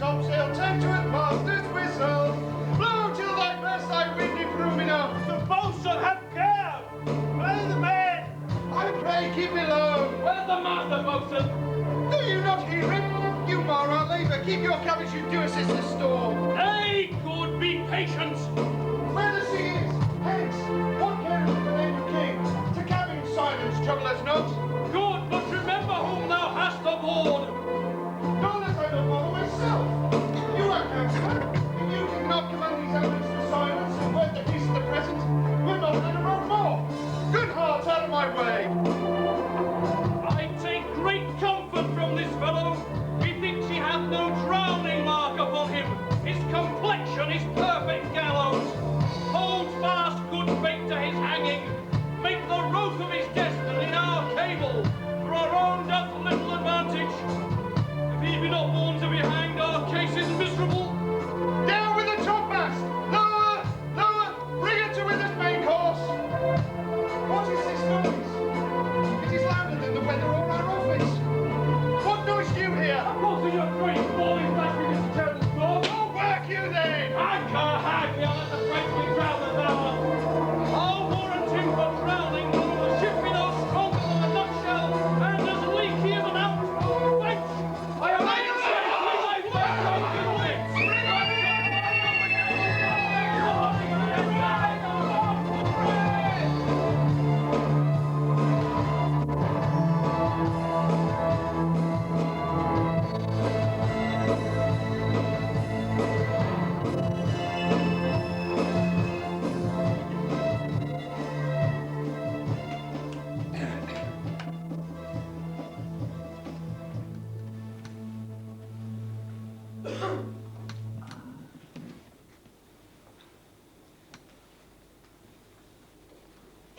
topsail, tend to it, master's whistle. Blow till thy best thy wind improve enough. The boatswain, have care! Where's the man? I pray keep below. Where's the master, boatswain? Do you not hear him? You mar our labour, keep your courage, you do assist the storm. Nay, good, be patient. Where the sea is, hence, what care is the name of king? To cabin silence trouble us not. Good, but remember whom thou hast aboard. Nor as I don't follow myself. You are counsellor, and you cannot command these elements to silence and wed the peace of the present. We're not in a road more. Good heart, out of my way. I take great comfort from this fellow. Methinks he hath no drowning mark upon him. His complexion is perfect gallows. Hold fast good fate to his hanging. Make the rope of his destiny our cable. For our own doth little advantage. If he be not born to be hanged, our case is miserable. Down with the topmast! Lower! Lower! Bring it to with its main course! What is this noise? It is louder than the weather over our office. What noise do you hear? Of course, in your great falling back in this terrible storm. Oh, work you then! Anchor, hag, we are let the freight be drowned as thou art. I'll warrant him for drowning, though the ship be no stronger than a nutshell, and as leaky as an out. Wait! I am safely my broken wits!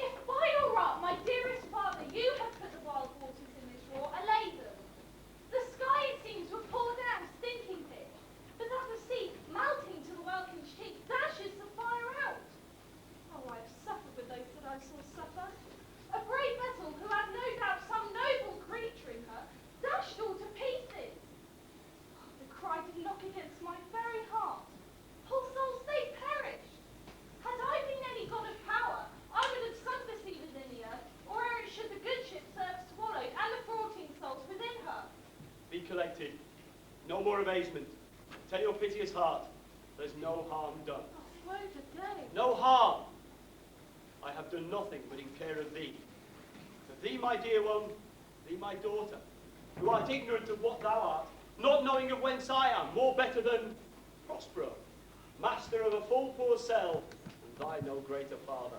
If by your right, my dearest father, you have put the wild waters in this roar, allay them. The sky, it seems, to have poured down stinking pitch, but that the sea, melting to the welkin's cheek, dashes the fire out. Oh, I have suffered with those that I saw suffer. A brave vessel who had no doubt some noble creature in her, dashed all to pieces. Oh, the cry did knock against my very heart. Poor souls, they perished. Had I been any god of power, I would have sunk the sea within the earth, or ere it should the good ship serve swallowed, and the 14 souls within her. Be collected. No more amazement. Tell your piteous heart, there's no harm done. Oh, woe to day. No harm! I have done nothing but in care of thee. For thee, my dear one, thee, my daughter, who art ignorant of what thou art, not knowing of whence I am, more better than Prospero, master of a full poor cell, and thy no greater father.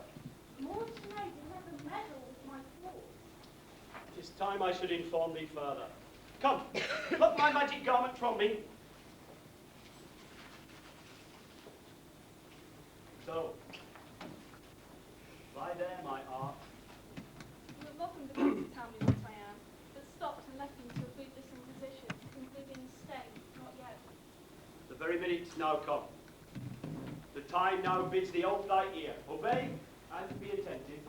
More to know than never meddle with my flaws. It is time I should inform thee further. Come, pluck my magic garment from me. So, lie there, my art. You have often begun to tell me what I am, but stopped and left me to a bootless inquisition, concluding stay, not yet. The very minute's now come. The time now bids thee ope thy ear, obey, and be attentive.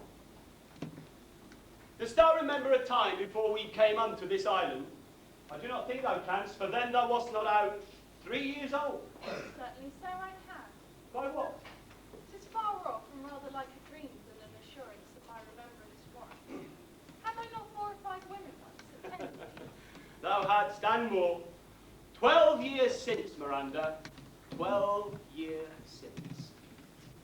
Dost thou remember a time before we came unto this island? I do not think thou canst, for then thou wast not out 3 years old. Certainly so I can. By what? 'Tis far off and rather like a dream than an assurance that my remembrance was. Had I not 4 or 5 women once attended me? Thou hadst and more. 12 years since, Miranda. 12 years since.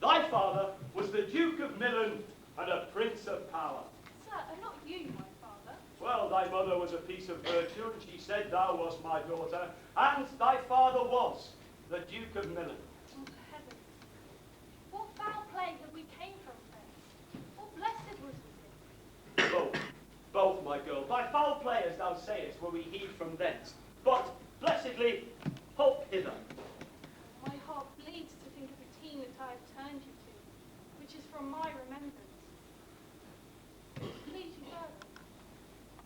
Thy father was the Duke of Milan and a prince of power. Sir, and not you, my father. Well, thy mother was a piece of virtue, and she said thou wast my daughter, and thy father was the Duke of Milan. Oh, heavens. What foul play have we came from thence? What blessed was it? Both, my girl. By foul play, as thou sayest, were we heaved from thence. But, blessedly, hope hither. My heart bleeds to think of the team that I have turned you to, which is from my remembrance. Please you further.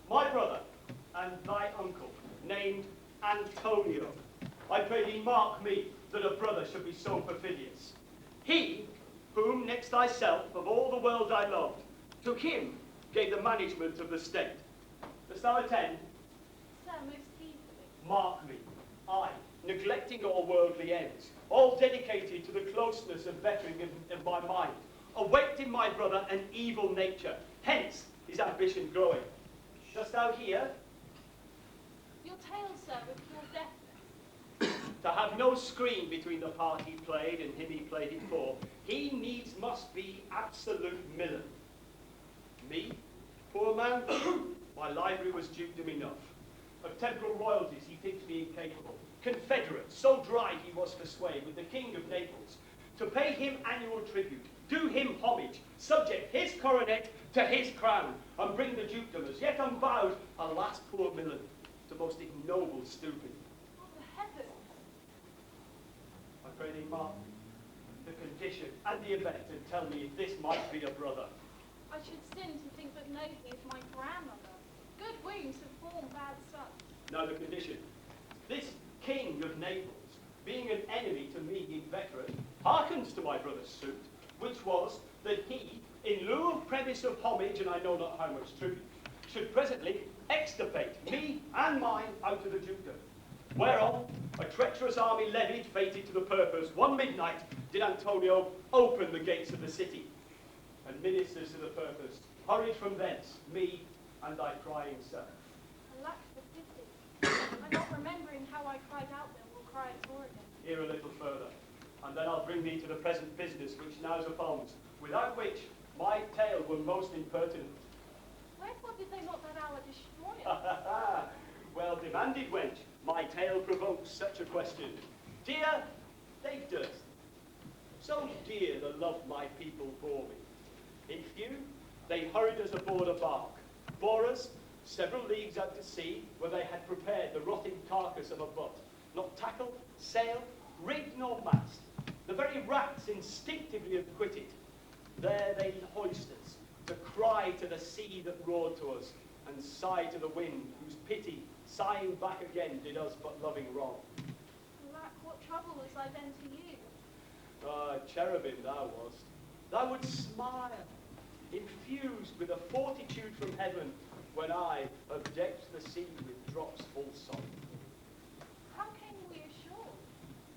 My brother and thy uncle, named Antonio. I pray thee mark me, that a brother should be so perfidious. He, whom next thyself of all the world I loved, to him gave the management of the state. Dost thou attend? Sir, most easily. Mark me, I, neglect neglecting all worldly ends, all dedicated to the closeness and bettering of my mind, awaked in my brother an evil nature, hence his ambition growing. Dost thou hear? Your tale, sir, with your deafness. To have no screen between the part he played and him he played it for, he needs must be absolute villain. Me, poor man, my library was dukedom enough. Of temporal royalties he thinks me incapable. Confederate, so dry he was for sway with the King of Naples, to pay him annual tribute, do him homage, subject his coronet to his crown, and bring the dukedom as yet unbowed, alas, poor villain, to most ignoble stooping. Oh, the heavens! I pray thee, mark the condition and the event, and tell me if this might be a brother. I should sin to think but know thee as my grandmother. Good wounds have borne bad sons. Now the condition. This King of Naples, being an enemy to me inveterate, hearkens to my brother's suit, which was that he, in lieu of premise of homage, and I know not how much truth, should presently extirpate me and mine out of the dukedom. Whereon, a treacherous army levied, fated to the purpose, one midnight did Antonio open the gates of the city, and ministers to the purpose hurried from thence, me and thy crying son. Alack for pity. I'm not remembering how I cried out then, will cry it o'er again. Here a little further, and then I'll bring thee to the present business which now's upon us, without which my tale were most impertinent. Wherefore did they not that hour destroy it? Well demanded, wench. My tale provokes such a question. Dear, they durst. So dear the love my people bore me. In few, they hurried us aboard a bark, bore us several leagues out to sea, where they had prepared the rotting carcass of a butt, not tackle, sail, rig nor mast. The very rats instinctively have quitted. There they hoist us, to cry to the sea that roared to us, and sigh to the wind, whose pity, sighing back again, did us but loving wrong. Alack, what trouble was I then to you? Ah, cherubim thou wast. Thou wouldst smile, infused with a fortitude from heaven, when I abject the sea with drops full salt. How came we ashore?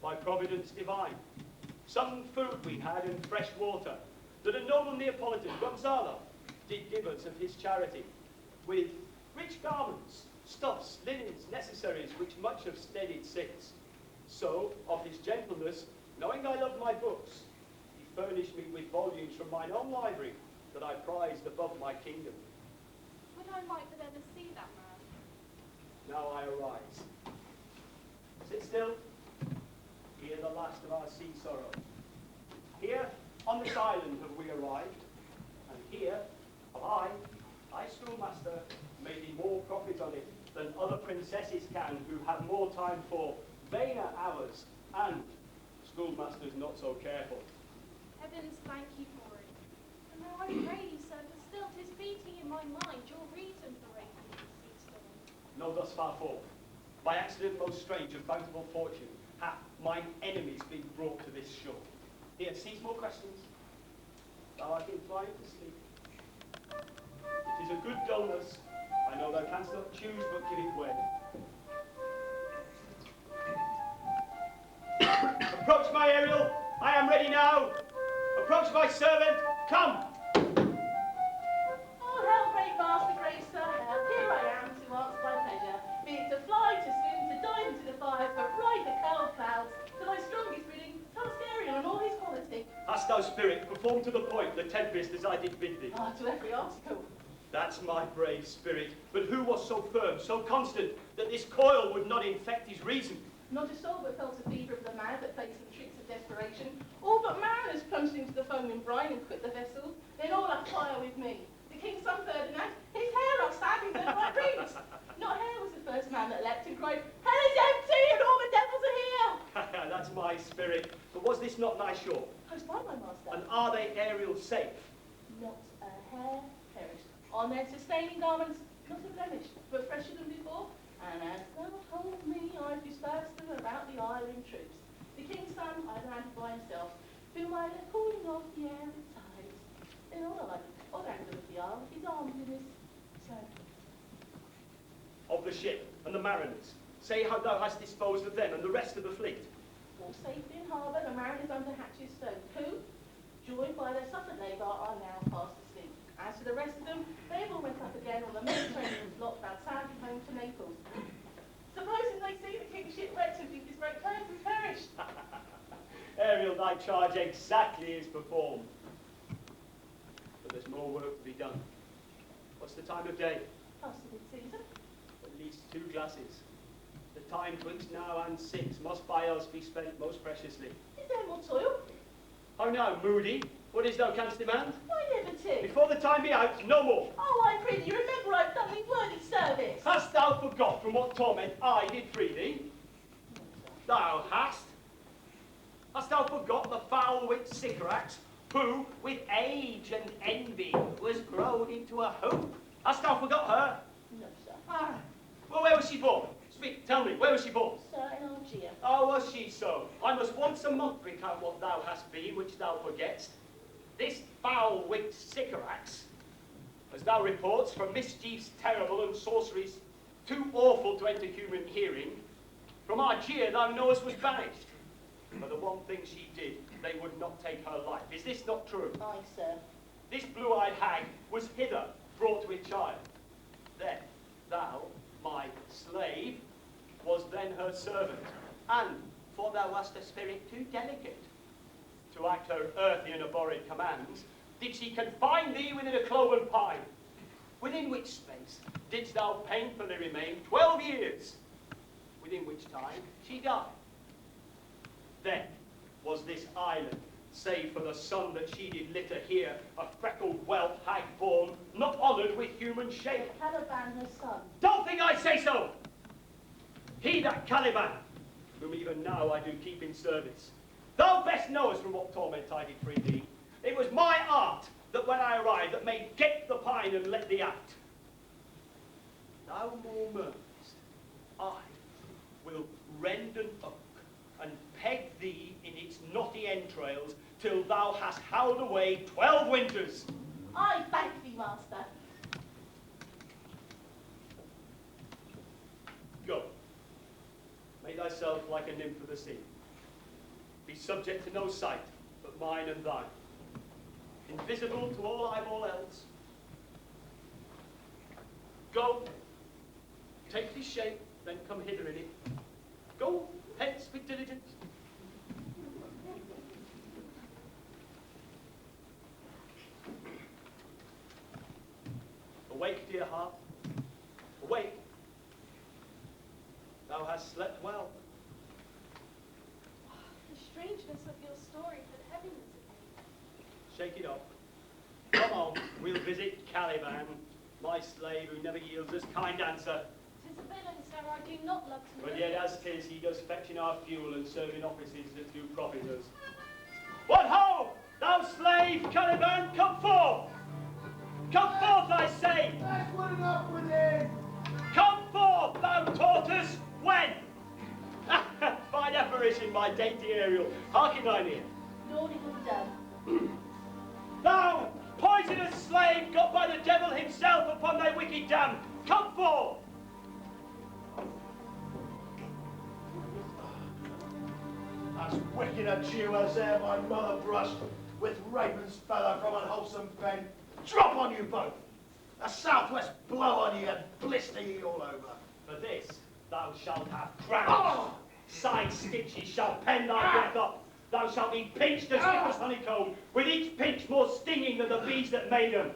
By providence divine, some food we had and fresh water, that a noble Neapolitan, Gonzalo, did give us of his charity, with rich garments, stuffs, linens, necessaries, which much have steadied since. So, of his gentleness, knowing I loved my books, he furnished me with volumes from mine own library that I prized above my kingdom. Would I might but ever see that man? Now I arise. Sit still. Hear the last of our sea sorrow. Here on this island have we arrived, and here have I schoolmaster, made thee more profit on it than other princesses can, who have more time for vainer hours, and schoolmasters not so careful. Heavens thank you for it. And now I pray you, sir, for still 'tis beating in my mind your reason for raking the sea storm. No, thus far forth. By accident most strange and bountiful fortune hath mine enemies been brought to this shore. Here, seize more questions. Thou art inclined to sleep. It is a good dullness. I know thou canst not choose but give it way. Approach my Ariel. I am ready now. Approach my servant. Come. All hail, great master, great sir, hail. Here I am to answer thy pleasure. Be it to fly, to swim, to dive into the fires, but ride the curled clouds to thy strongest bidding, task Ariel and all his quality. Hast thou, spirit, perform to the point the Tempest as I did bid thee? Ah, to every article. That's my brave spirit. But who was so firm, so constant, that this coil would not infect his reason? Not a soul but felt a fever of the mad that plays some tricks of desperation. All but man has plunged into the foaming brine and quit the vessel. Then all are fire with me. The king's son Ferdinand, his hair outstanding than my rings. Not Hare was the first man that leapt and cried, "Hell is empty and all the devils are here!" That's my spirit. But was this not nigh shore? Close by, my master. And are they Ariel safe? Not a hair perished. On their sustaining garments, not a blemish, but fresher than before. And as thou told me, I've dispersed them about the isle in troops. The king's son I landed by himself, feel my cooling off the air with tides. Then on the other angle of the isle, his arms in his turn. Of the ship and the mariners, Say how thou hast disposed of them and the rest of the fleet. All safely in harbour, the mariners under hatches stowed, who, joined by their supper labour, are now fast asleep. As for the rest of them, they all went up again on the Mediterranean lot bound sadly home to Naples. Supposing they see the king's ship wrecked and think his great plans have perished. Ariel, thy charge exactly is performed. But there's more work to be done. What's the time of day? Past the mid-season. At least 2 glasses. The time twixt now and 6 must by us be spent most preciously. Is there more toil? How now, moody? What is thou canst demand? My liberty. Before the time be out, no more. Oh, I pray thee, remember I've done thee worthy service. Hast thou forgot from what torment I did free thee? Thou hast. Hast thou forgot the foul-wit Sycorax, who, with age and envy, was grown into a hope? Hast thou forgot her? No, sir. Ah, well, where was she born? Speak, tell me, where was she born? Sir, in Algiers. Oh, was she so? I must once a month recount what thou hast been, which thou forgett'st. This foul-wicked Sycorax, as thou reports, for mischiefs terrible and sorceries too awful to enter human hearing, from Algiers thou knowest was banished. For the one thing she did, they would not take her life. Is this not true? Aye, sir. This blue-eyed hag was hither brought with child. Then thou, my slave, was then her servant, and, for thou wast a spirit too delicate to act her earthy and abhorred commands, did she confine thee within a cloven pine, within which space didst thou painfully remain 12 years, within which time she died. Then was this island, save for the son that she did litter here, a freckled whelp hag born, not honoured with human shape. Caliban, her son. Don't think I say so! He that Caliban, whom even now I do keep in service. Thou best knowest from what torment I did free thee. It was my art that when I arrived that made gape the pine and let thee out. Thou more murmurest, I will rend an oak and peg thee in its knotty entrails till thou hast howled away 12 winters. I thank thee, master. Go. Make thyself like a nymph of the sea. Be subject to no sight but mine and thine. Invisible to all eyeball else. Go. Take this shape, then come hither in it. Go hence with diligence. Awake, dear heart. Awake. Thou hast slept well. The strangeness of your story had heaviness in me. Shake it off. Come on, we'll visit Caliban, my slave who never yields us kind answer. 'Tis a villain, sir, I do not love to But live. yet as 'tis, he does fetching our fuel and serving offices that do profit us. What ho! Thou slave, Caliban, come forth! Come forth, I say! That's good enough with him. Come forth, thou tortoise! When? Fine apparition, my dainty Ariel. Hearken thine ear. Lord, it was done. Thou poisonous slave, got by the devil himself upon thy wicked dam, come forth! As wicked a Jew as e'er my mother brushed with raven's feather from unwholesome pen, drop on you both! A southwest blow on ye and blister ye all over. For this thou shalt have crowns. Ah! Side stitches shall pen thy breath up. Thou shalt be pinched as thick as honeycomb, with each pinch more stinging than the bees that made them.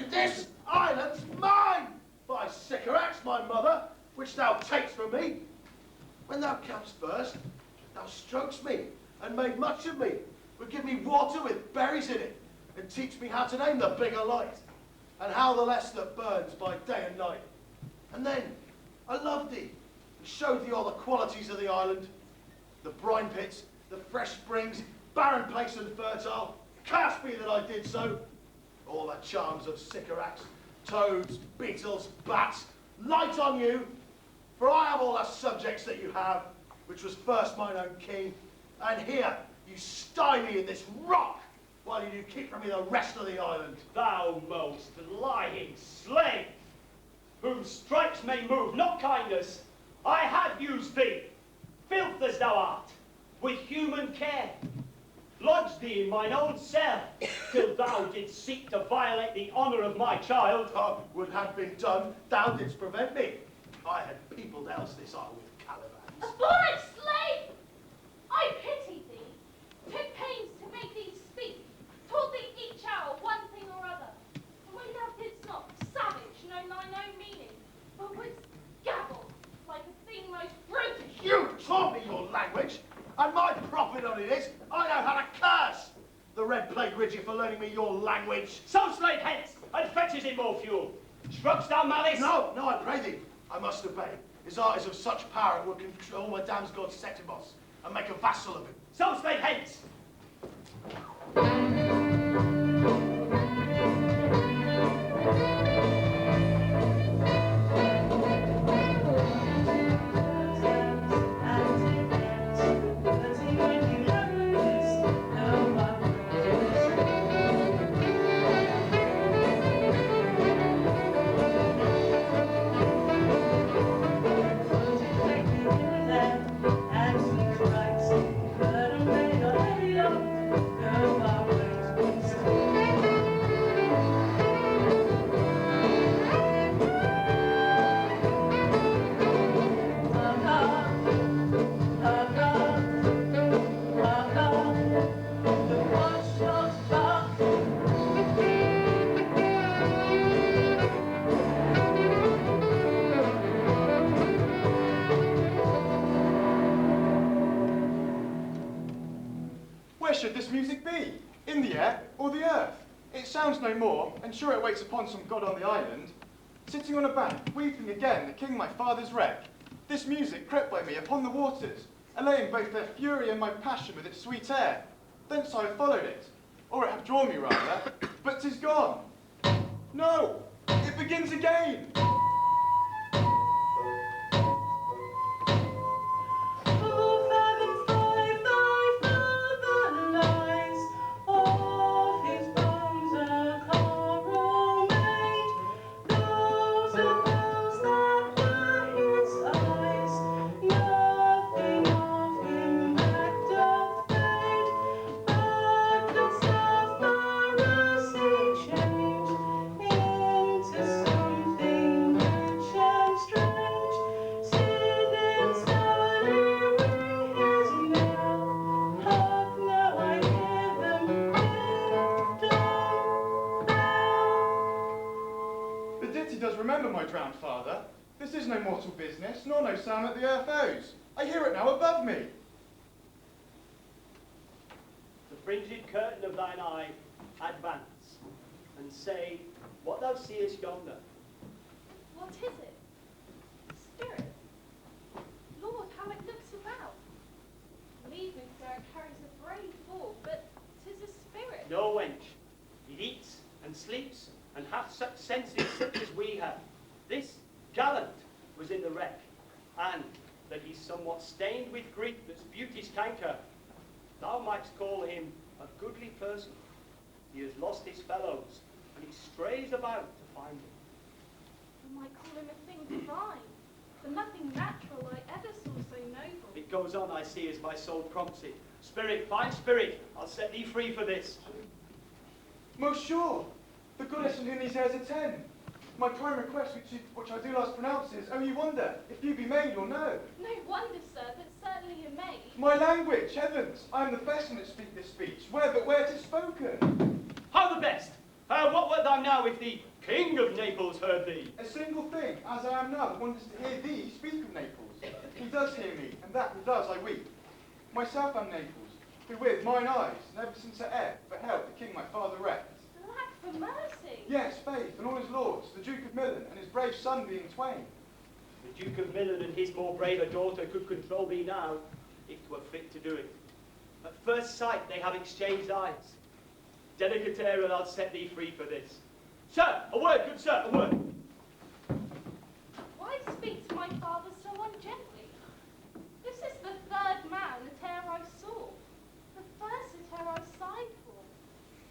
This island's mine, by Sycorax, my mother, which thou takes from me. When thou camest first, thou strokest me, and made much of me, would give me water with berries in it, and teach me how to name the bigger light, and how the less that burns by day and night. And then I loved thee, and showed thee all the qualities of the island, the brine pits, the fresh springs, barren place and fertile. Curse be that I did so. All the charms of Sycorax, toads, beetles, bats, light on you, for I have all the subjects that you have, which was first mine own king, and here you stymie in this rock, while you do keep from me the rest of the island. Thou most lying slave, whom stripes may move, not kindness, I have used thee, filth as thou art, with human care. Lodged thee in mine own cell, till thou didst seek to violate the honour of my child. Would have been done, thou didst prevent me. I had peopled else this isle with caravans. Abhorrent slave! I pity thee, took pains to make thee speak, taught thee each hour one thing or other. And when thou didst not, savage, know thine own meaning, but wouldst gabble like a thing most brutish. You taught me your language, and my profit on it is I know how to curse. The red plague rid you for learning me your language. So slave hence, and fetches in more fuel. Shrugs thou malice? No, I pray thee. I must obey. His art is of such power it will control Madame's god Septimus and make a vassal of him. So slave hence. Where should this music be? In the air or the earth? It sounds no more, and sure it waits upon some god on the island. Sitting on a bank, weeping again, the king my father's wreck. This music crept by me upon the waters, allaying both their fury and my passion with its sweet air. Thence I have followed it, or it hath drawn me rather, but 'tis gone. No, it begins again. Drowned father. This is no mortal business, nor no sound that the earth owes. I hear it now above me. The fringed curtain of thine eye advance, and say what thou seest yonder. What is it? Spirit? Lord, how it looks about. Leave me, sir, it carries a brave form, but 'tis a spirit. No, wench. It eats and sleeps, and hath such senses such as we have. This gallant was in the wreck, and that he's somewhat stained with grief that's beauty's canker. Thou mightst call him a goodly person. He has lost his fellows, and he strays about to find them. You might call him a thing divine, for nothing natural I ever saw so noble. It goes on, I see, as my soul prompts it. Spirit, fine spirit, I'll set thee free for this. Most sure, the goddess in whom these hairs attend. My prime request, which I do last pronounce, is, oh, you wonder if you be made or no. No wonder, sir, that certainly you may. My language, heavens, I am the best in that speak this speech, where 'tis spoken. How the best? What wert thou now if the King of Naples heard thee? A single thing, as I am now, that wonders to hear thee speak of Naples. He does hear me, and that he does I weep. Myself am Naples, who with mine eyes, never since I ebb, beheld the king my father wrecked. Lack for mercy. Yes, faith, and all his lords, the Duke of Milan, and his brave son being twain. The Duke of Milan and his more braver daughter could control thee now, if 'twere fit to do it. At first sight they have exchanged eyes. Delicate Aaron, I'll set thee free for this. Sir, a word, good sir, a word. Why speak to my father so ungently? This is the third man that e'er I saw, the first that e'er I sighed for.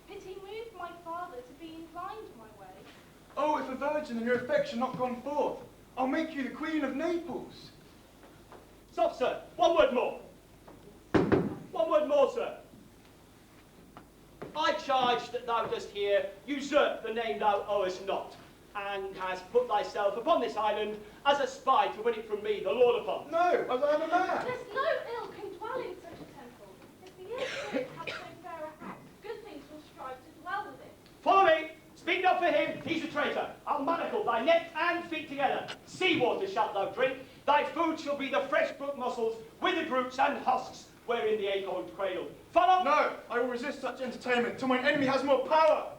Pity moved my father to be inclined my way. Oh, if a virgin and your affection not gone forth, I'll make you the Queen of Naples. Stop, sir. One word more. One word more, sir. I charge that thou dost here usurp the name thou owest not, and hast put thyself upon this island as a spy to win it from me, the Lord upon. No, as I am a man. There's no ill can dwell in such a temple. If the ill spirit have so fair a house, good things will strive to dwell within. Follow me. Speak not for him. He's a traitor. I'll manacle thy neck and feet together. Sea water shalt thou drink. Thy food shall be the fresh brook mussels, withered roots and husks, wherein the acorn cradled. Follow? No, I will resist such entertainment till mine enemy has more power.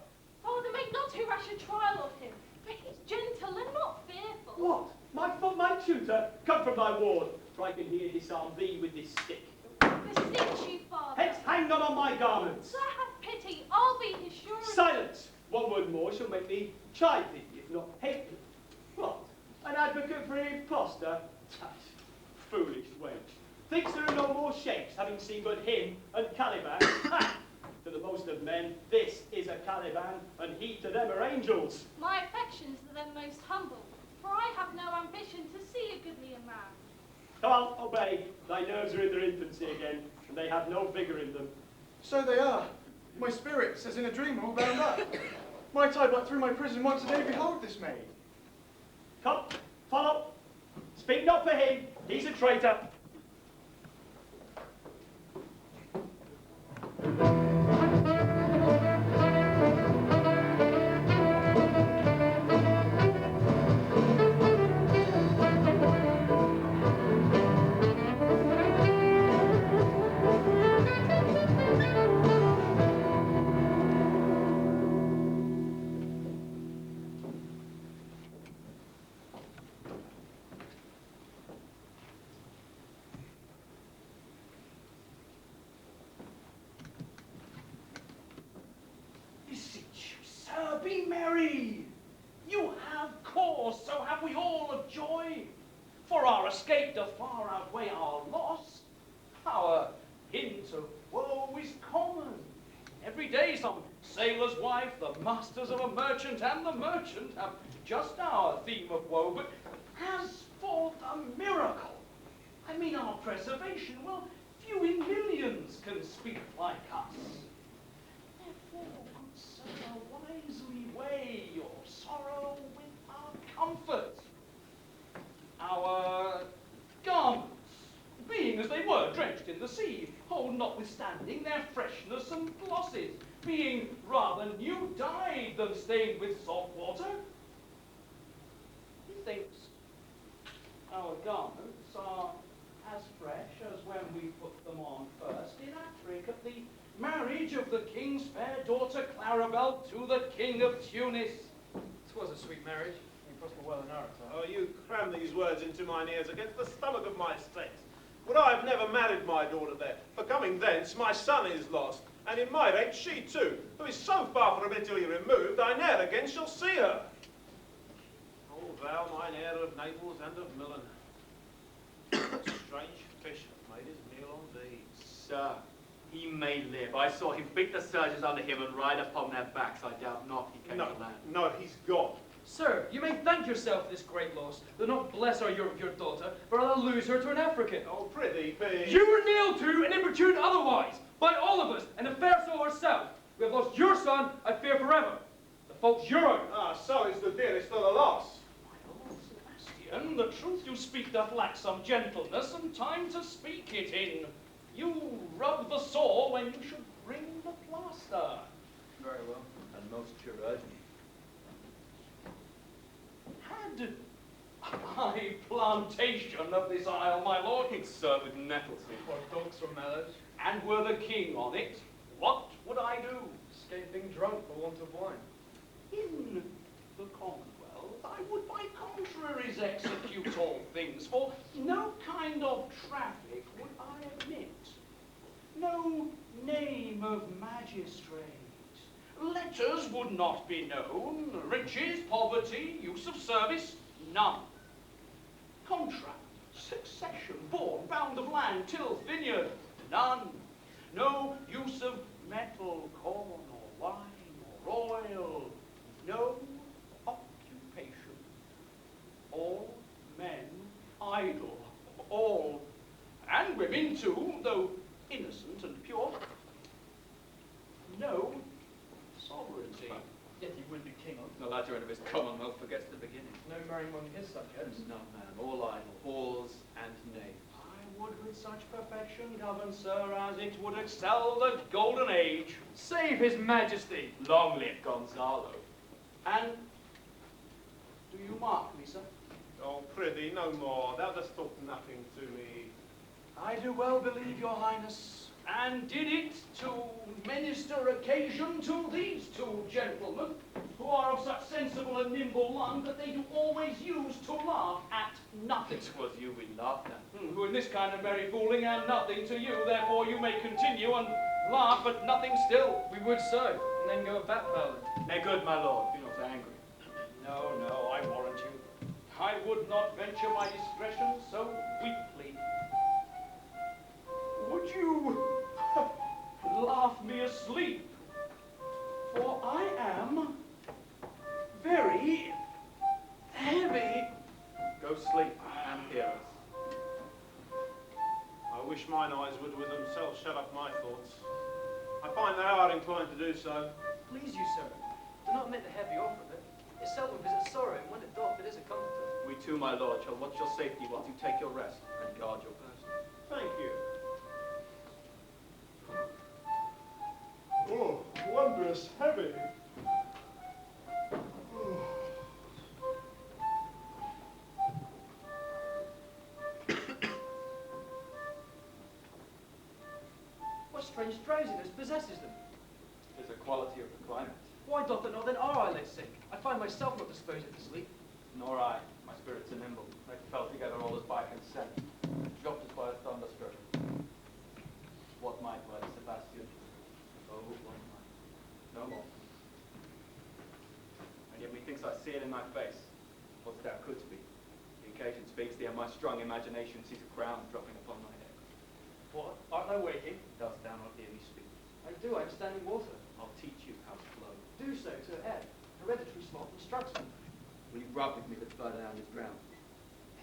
Father, make not too rash a trial of him, for he's gentle and not fearful. What? My tutor? Come from thy ward, for I can here disarm thee with this stick. Beseech you, Father. Hence, hang not on my garments. Sir, have pity, I'll be his surety. Silence! One word more shall make me chide thee, if not hate thee. What? An advocate for an impostor? Tush, foolish wench. Thinks there are no more shapes, having seen but him and Caliban. Ha! To the most of men, this is a Caliban, and he to them are angels. My affections are then most humble, for I have no ambition to see a goodlier man. Come on, obey. Thy nerves are in their infancy again, and they have no vigour in them. So they are. My spirits, as in a dream, are all bound up. Might I but through my prison once a day behold this maid? Come, follow. Speak not for him. He's a traitor. Be merry. You have cause, so have we all of joy. For our escape doth far outweigh our loss. Our hint of woe is common. Every day some sailor's wife, the masters of a merchant, and the merchant have just our theme of woe. But as for the miracle, I mean our preservation, well, few in millions can speak like us. Therefore, good sir, wisely weigh your sorrow with our comfort. Our garments, being as they were drenched in the sea, hold notwithstanding their freshness and glosses, being rather new dyed than stained with salt water. Methinks our garments are as fresh as when we put them on first in Africa at the marriage of the king's fair daughter Clarabel to the king of Tunis. 'Twas a sweet marriage. You prosper well in Arator. Oh, you cram these words into mine ears against the stomach of my state. Would I have never married my daughter there, for coming thence my son is lost, and in my rate she too, who is so far from Italy removed, I ne'er again shall see her. O thou, mine heir of Naples and of Milan, what strange fish hath made his meal on thee? Sir, he may live. I saw him beat the surges under him and ride upon their backs. I doubt not he came No, to land. no, he's gone. Sir, you may thank yourself this great loss, though not bless your daughter, for I'll lose her to an African. Oh, prithee, be. You were nailed to and importuned otherwise, by all of us, and the fair soul herself. We have lost your son, I fear forever. The fault's your own. Ah, so is the dearest of the loss. My lord Sebastian, the truth you speak doth lack some gentleness and time to speak it in. You rub the sore when you should bring the plaster. Very well, and most sure urgent. Had I plantation of this isle, my lord, He'd serve with nettles. Or dogs from Mallows, and were the king on it, what would I do? escaping drunk for want of wine. In the Commonwealth, I would by contraries execute all things, for no kind of traffic would I admit, no name of magistrate. Letters would not be known, riches, poverty, use of service, none. Contract, succession, born, bound of land, till vineyard, none. No use of metal, corn, or wine, or oil, no occupation. All men idle, all though innocent and pure, no sovereignty. Yet he would be king of the latter end of his commonwealth forgets the beginning. No marrying among his subjects. No, man, all idle, whores and knaves. I would with such perfection govern, sir, as it would excel the golden age. Save his majesty! Long live Gonzalo. And do you mark me, sir? Oh, prithee, no more. Thou dost talk nothing to me. I do well believe, your highness, and did it to minister occasion to these two gentlemen, who are of such sensible and nimble lung that they do always use to laugh at nothing. It was you we laughed at. Who in this kind of merry fooling and nothing to you, therefore you may continue and laugh at nothing still. We would so, and then go back, Paladin. Nay, good, my lord, be not angry. No, no, I warrant you. I would not venture my discretion so weakly. Would you laugh me asleep? For I am very heavy. Go sleep and hear us. I wish mine eyes would with themselves shut up my thoughts. I find they are inclined to do so. Please you, sir, do not make the heavy offer of it. It seldom visits sorrow, and when it doth, it is a comfort. We too, my lord, shall watch your safety whilst you take your rest and guard your person. Thank you. Oh, wondrous heavy. What strange drowsiness possesses them? It is a quality of the climate. Why doth it not then our eyelids sink? I find myself not disposed to sleep. Nor I. My spirits are nimble. They fell together all as by consent, dropped as by a thunderstroke. What might, worthy Sebastian? Oh, what might? No more. And yet methinks I see it in thy face, what thou couldst be. The occasion speaks thee, and my strong imagination sees a crown dropping upon my head. What? Art thou waking? Dost thou not hear me speak? I do, I am standing water. I'll teach you how to flow. Do so to the head. Hereditary smart instructs me. Will you rub with me that Ferdinand is drowned?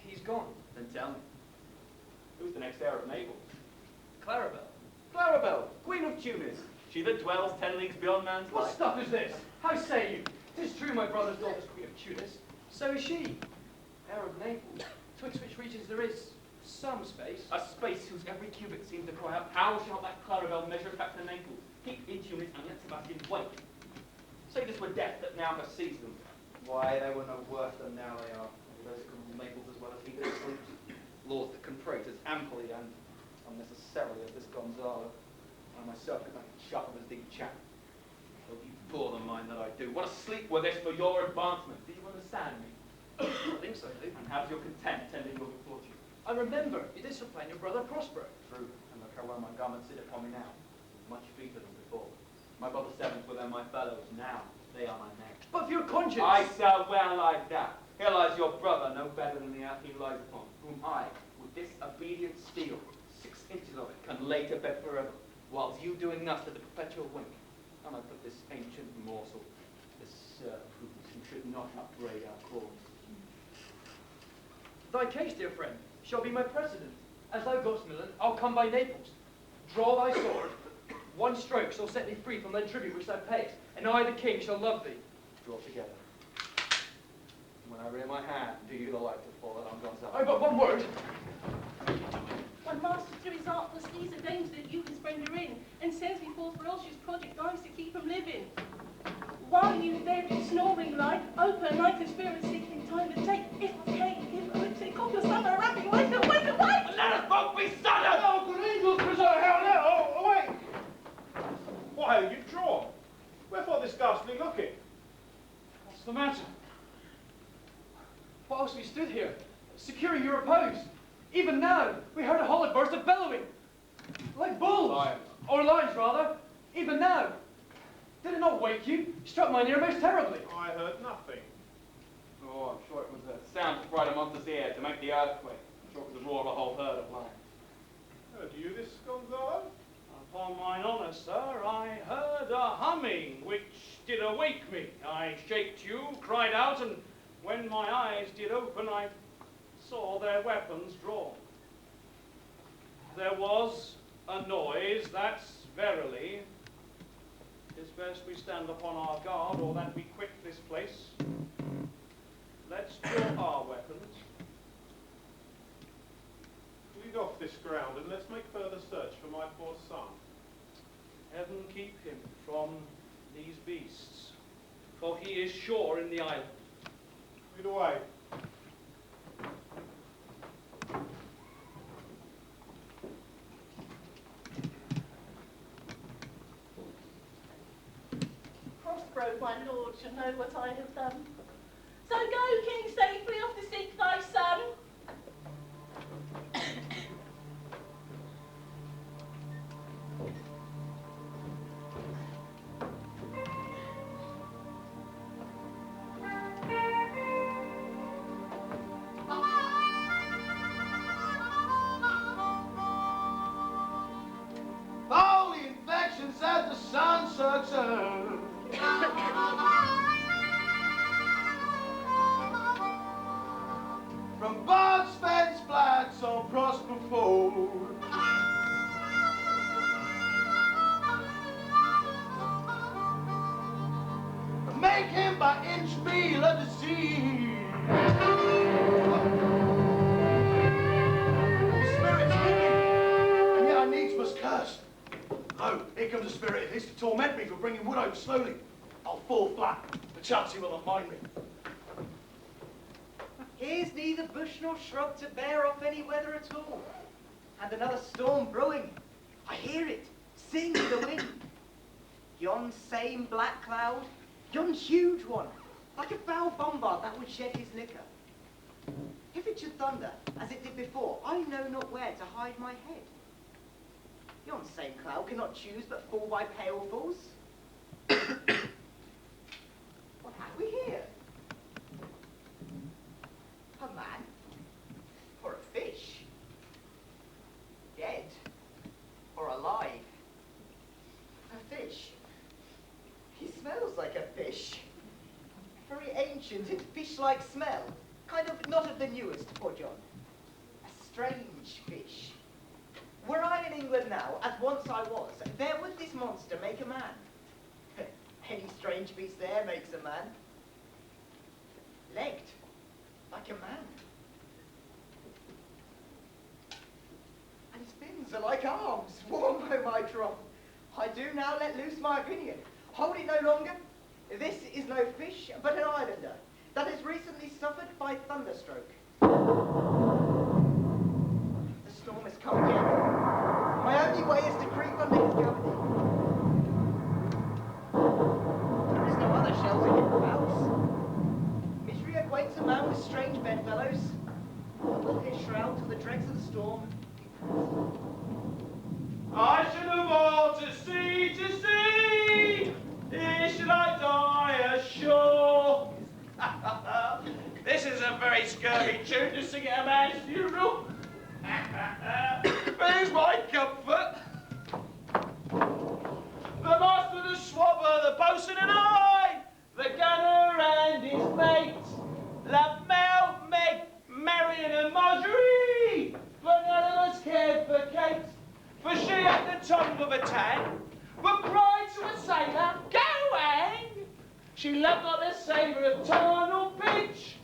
He's gone. Then tell me, who's the next heir of Naples? Clarabelle. Clarabelle, Queen of Tunis, she that dwells 10 leagues beyond man's What life. stuff is this? How say you? 'Tis true my brother's daughter's Queen of Tunis. So is she. Heir of Naples, twixt which regions there is some space. A space whose every cubit seems to cry out, how shall that Clarabelle measure back to Naples? Keep in Tunis and let Sebastian wait. Say this were death that now has seized them. Why, they were no worse than now they are. Those can rule Naples as well as he that sleeps. Laws that can prate as amply and unnecessarily as this Gonzalo. I myself could make a chuckle as deep chat. Oh, you bore the mind that I do. What a sleep were this for your advancement. Do you understand me? I think so, Luke. And have your content tending your good fortune. I remember you did supplant your brother Prospero. True, and look how well my garments sit upon me now. Much feeter than before. My brother sevens were then my fellows. Now they are my neck. But for your conscience. I shall well like that. Here lies your brother, no better than the earth he lies upon, whom I, with this obedient steel, 6 inches of it, can lay to bed forever, whilst you doing thus to the perpetual wink. And I put this ancient morsel, this serf who should not upbraid our cause. Thy case, dear friend, shall be my precedent. As thou goest, Milan, I'll come by Naples. Draw thy sword. One stroke shall set thee free from thy tribute which thou payest, and I, the king, shall love thee. Draw together. When I rear my hand, do you the like to fall on Gonzalo? Oh, but one word. When master through his artless deeds arranged that you his friend are in, and sends me forth for Elsie's project eyes to keep him living. While you there snoring lie, open my conspiracy in time to take. If I can't give a lipstick off your summer rapping, wake up, wake up, wake! Let us both be sudden! Oh, good angels, preserve hell now! Oh, away! Why are you drawn? Wherefore this ghastly looking? What's the matter? What else we stood here, securing your repose? Even now, we heard a hollow burst of bellowing. Like bulls. Lions. Or lions, rather. Even now. Did it not wake you? Struck mine ear most terribly. I heard nothing. Oh, I'm sure it was a sound to fright a monster's ear, to make the earthquake. I'm sure it was the roar of a whole herd of lions. Heard you this, Gonzalo? Upon mine honour, sir, I heard a humming which did awake me. I shaked you, cried out, and when my eyes did open, I saw their weapons drawn. There was a noise, that's verily. 'Tis best we stand upon our guard, or that we quit this place. Let's draw our weapons. Lead off this ground and let's make further search for my poor son. Heaven keep him from these beasts, for he is sure in the island. Lead away. Crossroad, my lord, shall know what I have done. So go, king, safely off to seek thy son. All the infections that the sun sucks up. From bugs, fence, flats, or prosper fold. Make him by inch feel a disease. The spirit's living, and yet I needs must curse. Oh, here comes a spirit of his to torment me for bringing wood over slowly. I'll fall flat. Perchance he will not mind me. Here's neither bush nor shrub to bear off any weather at all. And another storm brewing. I hear it, sing in the wind. Yon same black cloud, yon huge one, like a foul bombard that would shed his liquor. If it should thunder, as it did before, I know not where to hide my head. Yon same cloud cannot choose but fall by pailfuls. What have we here? A man? Or a fish? Dead? Or alive? A fish. He smells like a fish. Very ancient and fish-like smell. Kind of not of the newest, poor John. A strange fish. Were I in England now, as once I was, there would this monster make a man. Any strange beast there makes a man. Legged, like a man. And his fins are like arms. Warm, oh my troth. I do now let loose my opinion. Hold it no longer. This is no fish, but an islander that has recently suffered by thunderstroke. The storm has come again. My only way is to creep under his cavity. There is no other shelter hereabouts. Misery acquaints a man with strange bedfellows. Will his shroud to the dregs of the storm. I should have all to sea, here should I die ashore. This is a very scurvy tune to sing at a man's funeral. There's my comfort. The master, the swabber, the boatswain and I, the gunner and his mate, love Mel, Meg, Marion and Marjorie, but none of us cared for Kate, for she had the tongue of a tang, but cried to a sailor, go hang! She loved not the savour of tar or pitch,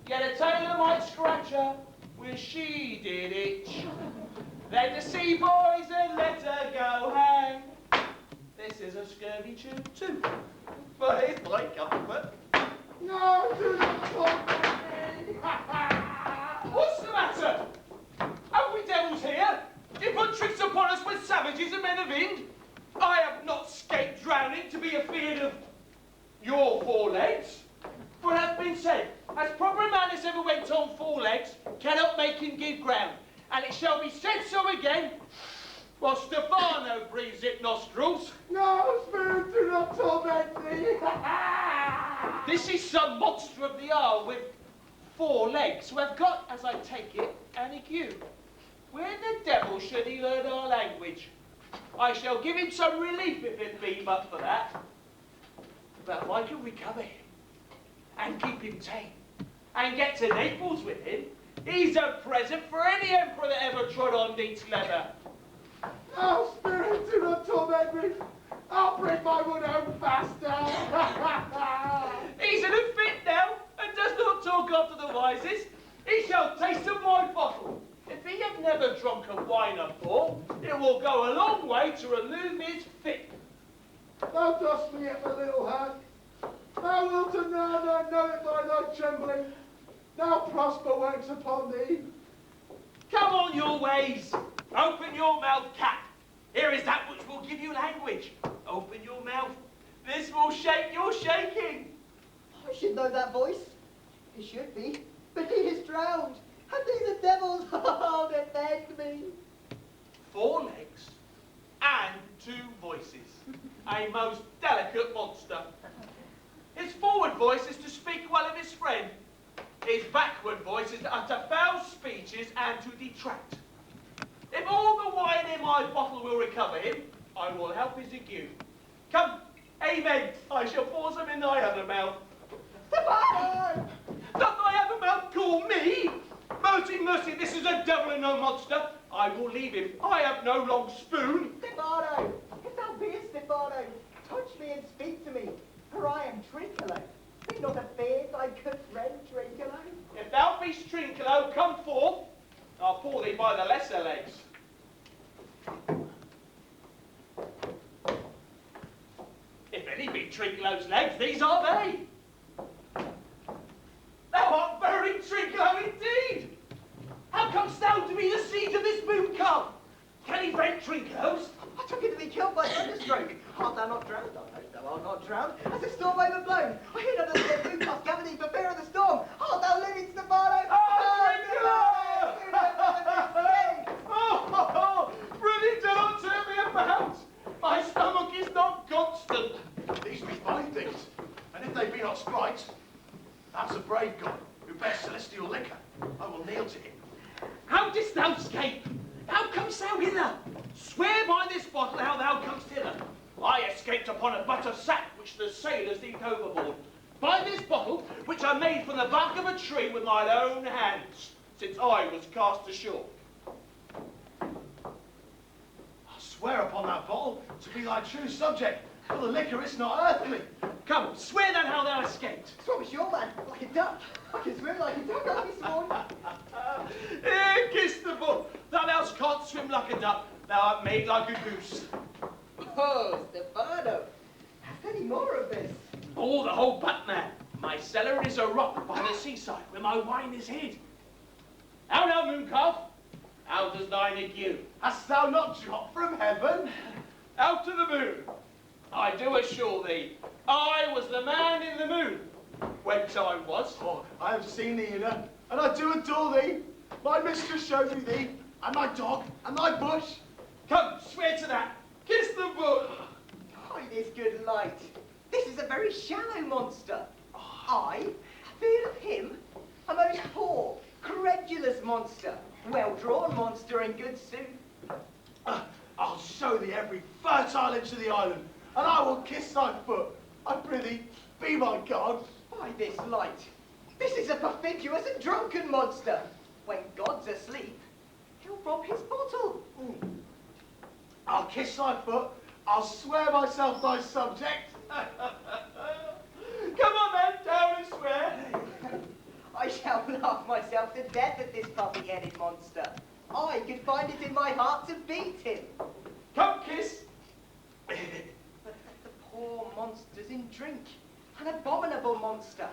yet a tailor might scratch her where she did itch. Then the sea boys had let her go hang. This is a scurvy tune too, but it's my comfort. No, do not talk to me. What's the matter? Have we devils here? You put tricks upon us with savages and men of Ind? I have not scaped drowning to be afeard of your four legs. For it hath been said, as proper a man as ever went on four legs cannot make him give ground. And it shall be said so again, while Stefano breathes it nostrils. No, spirit, do not torment me. This is some monster of the isle with four legs, who have got, as I take it, an ague. Where the devil should he learn our language? I shall give him some relief if it be but for that. But if I can recover him, and keep him tame, and get to Naples with him, he's a present for any emperor that ever trod on neat leather. rises, he shall taste of my bottle. If he have never drunk of wine afore, it will go a long way to remove his fit. Thou dost me at the little hag. Thou wilt now know it by thy trembling. Now prosper works upon thee. Come on your ways. Open your mouth, cat. Here is that which will give you language. Open your mouth. This will shake your shaking. I should know that voice. It should be. But he is drowned. And these are devils. Oh, defend me. 4 legs and 2 voices. A most delicate monster. His forward voice is to speak well of his friend. His backward voice is to utter foul speeches and to detract. If all the wine in my bottle will recover him, I will help his ague. Come, amen. I shall pour some in thy other mouth. Stefano! Doth thy other mouth call me? Mercy, mercy, this is a devil and no monster. I will leave him. I have no long spoon. Stefano! If thou beest Stefano, touch me and speak to me, for I am Trinculo. Be not afeard, thy good friend Trinculo. If thou beest Trinculo, come forth. I'll pour thee by the lesser legs. If any be Trinculo's legs, these are they. Thou art very Trinculo indeed. How comest thou to be the seat of this moon calf? Can he vent Trinculos? I took it to be killed by thunderstroke. Art thou not drowned? I hope thou art not drowned. Has the storm overblown? I hear not that the moon calf gather thee for fear of the storm. Art thou living, Stefano? Oh, really, do not turn me about. My stomach is not constant. These be fine things, and if they be not sprites, that's a brave god who bears celestial liquor. I will kneel to him. How didst thou escape? How comest thou hither? Swear by this bottle how thou comest hither. I escaped upon a butter sack which the sailors heaved overboard. By this bottle, which I made from the bark of a tree with mine own hands, since I was cast ashore. I swear upon that bottle to be thy true subject, for the liquor is not earthly. Come, swear then how thou escaped. Swim ashore, man, like a duck. I can swim like a duck, I'll be sworn. Here, kiss the bull. Thou else can't swim like a duck. Thou art made like a goose. Oh, Stefano, have any more of this? Oh, the whole butt, man. My cellar is a rock by the seaside where my wine is hid. How now, mooncalf? How does thine ague? Hast thou not dropped from heaven? Out to the moon. I do assure thee, I was the man in the moon when time was. Oh, I have seen thee, Una, and I do adore thee. My mistress showed me thee, and my dog, and thy bush. Come, swear to that. Kiss the bull. By this good light, this is a very shallow monster. I, feared of him, a most poor, credulous monster, well-drawn monster in good sooth. I'll show thee every fertile inch of the island, and I will kiss thy foot. I prithee, be my god. By this light, this is a perfidious and drunken monster. When God's asleep, he'll rob his bottle. I'll kiss thy foot. I'll swear myself thy subject. Come on then, down and swear. I shall laugh myself to death at this puffy-headed monster. I could find it in my heart to beat him. Come, kiss. But let the poor monster's in drink. An abominable monster.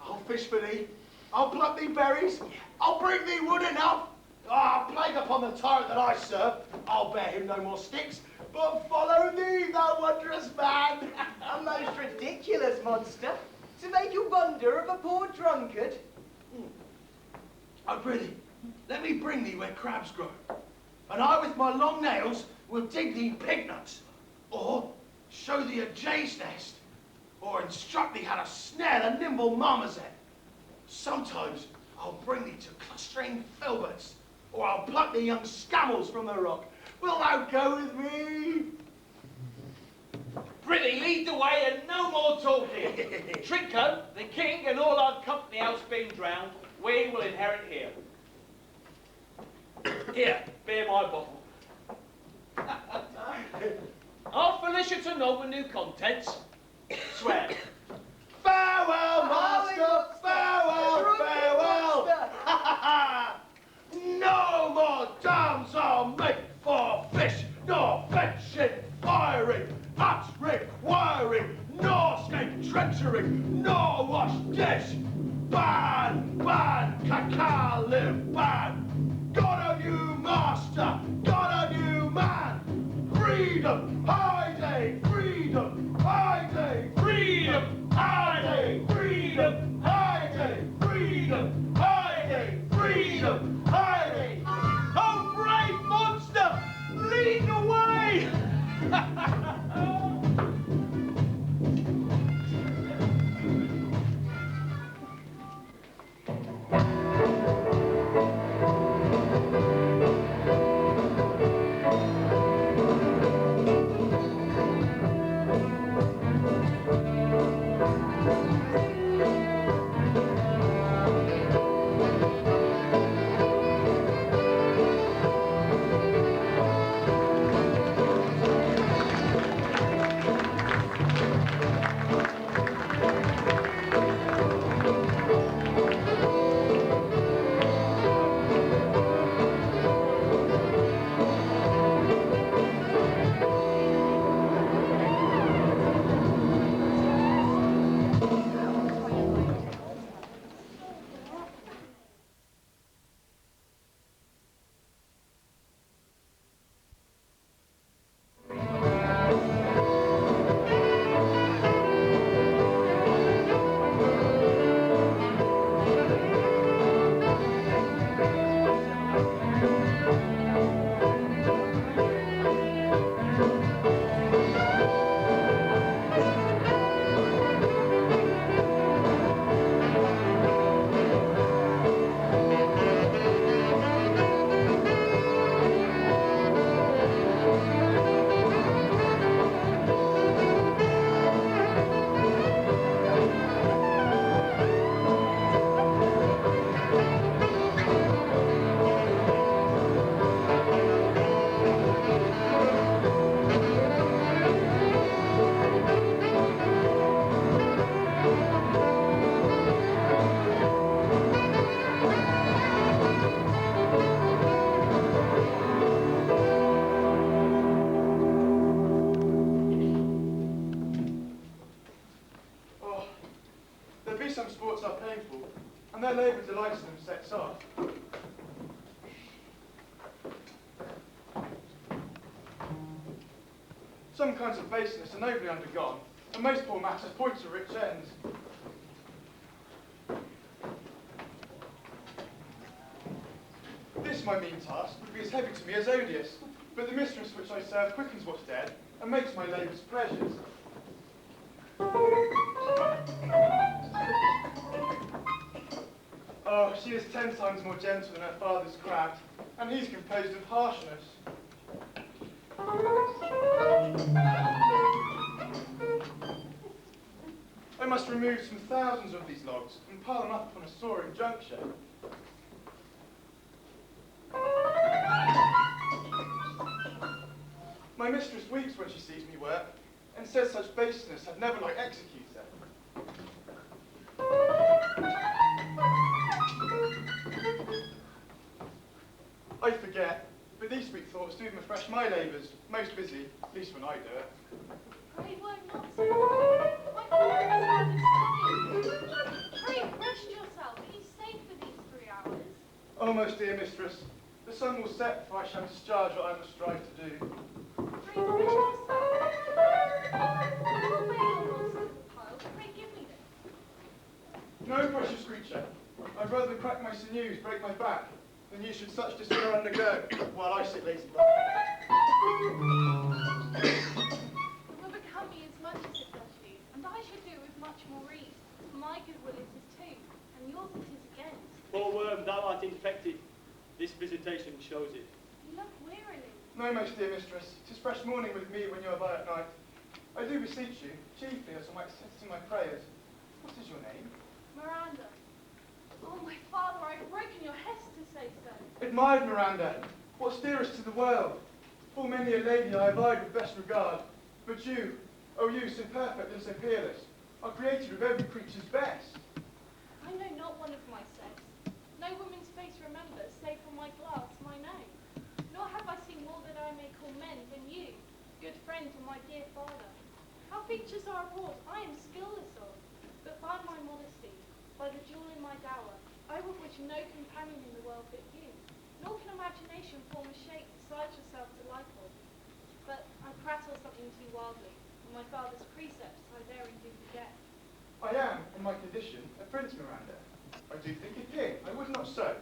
I'll fish for thee. I'll pluck thee berries. I'll bring thee wood enough. Plague upon the tyrant that I serve. I'll bear him no more sticks, but follow thee, thou wondrous man. A most ridiculous monster. To make a wonder of a poor drunkard. I prithee, let me bring thee where crabs grow, and I with my long nails will dig thee pig nuts, or show thee a jay's nest, or instruct thee how to snare the nimble marmoset. Sometimes I'll bring thee to clustering filberts, or I'll pluck thee young scammels from the rock. Wilt thou go with me? Prithee, lead the way and no more talking. Trinco, the king, and all our company else being drowned, we will inherit here. Here, bear my bottle. Our felicity to know the new contents. Swear. Farewell, master! nor make for fish, nor fetching, firing, at requiring, nor scape treachery, nor wash dish. Ban, ban, caca, live, ban. God on you, master, God on you, man. Freedom, high day, freedom, high day, freedom, high day, freedom, high day, freedom, high day, freedom, high day. Oh, brave monster, lead the way! Some sports are painful, and their labour delights them sets off. Some kinds of baseness are nobly undergone, and most poor matters point to rich ends. This, my mean task, would be as heavy to me as odious, but the mistress which I serve quickens what's dead, and makes my labours pleasures. Oh, she is 10 times more gentle than her father's craft, and he's composed of harshness. I must remove some thousands of these logs and pile them up upon a soaring juncture. My mistress weeps when she sees me work, and says such baseness had never like executor. I forget, but these sweet thoughts do refresh my labours, most busy, at least when I do it. Pray work not so long. My father is out of study. Pray rest yourself. He's safe for these 3 hours. Oh, most dear mistress, the sun will set before I shall discharge what I must strive to do. Pray rest yourself. I will lay your logs to the pile. Pray give me them. No, precious creature. I'd rather crack my sinews, break my back, than you should such dishonour undergo, while I sit lazy by. It will become me as much as it does you, and I should do with much more ease. For my goodwill it is too, and yours it is against. Poor worm, thou art infected. This visitation shows it. You look wearily. No, most dear mistress, 'tis fresh morning with me when you are by at night. I do beseech you, chiefly as I might set in my prayers. What is your name? Miranda. Oh, my father, I've broken your hest to say so. Admired Miranda, what's dearest to the world? Full many a lady I abide with best regard. But you, oh you, so perfect and so peerless, are created with every creature's best. I know not one of my sex. No woman's face remembers, save from my glass, my name. Nor have I friend and my dear father. How features are abroad, I am skilless of, but by my modesty, by the jewel in my dower, I would wish no companion in the world but you, nor can imagination form a shape besides yourself to like of. But I prattle something too wildly, and my father's precepts I therein do forget. I am, in my condition, a prince, Miranda. I do think a king, I would not so,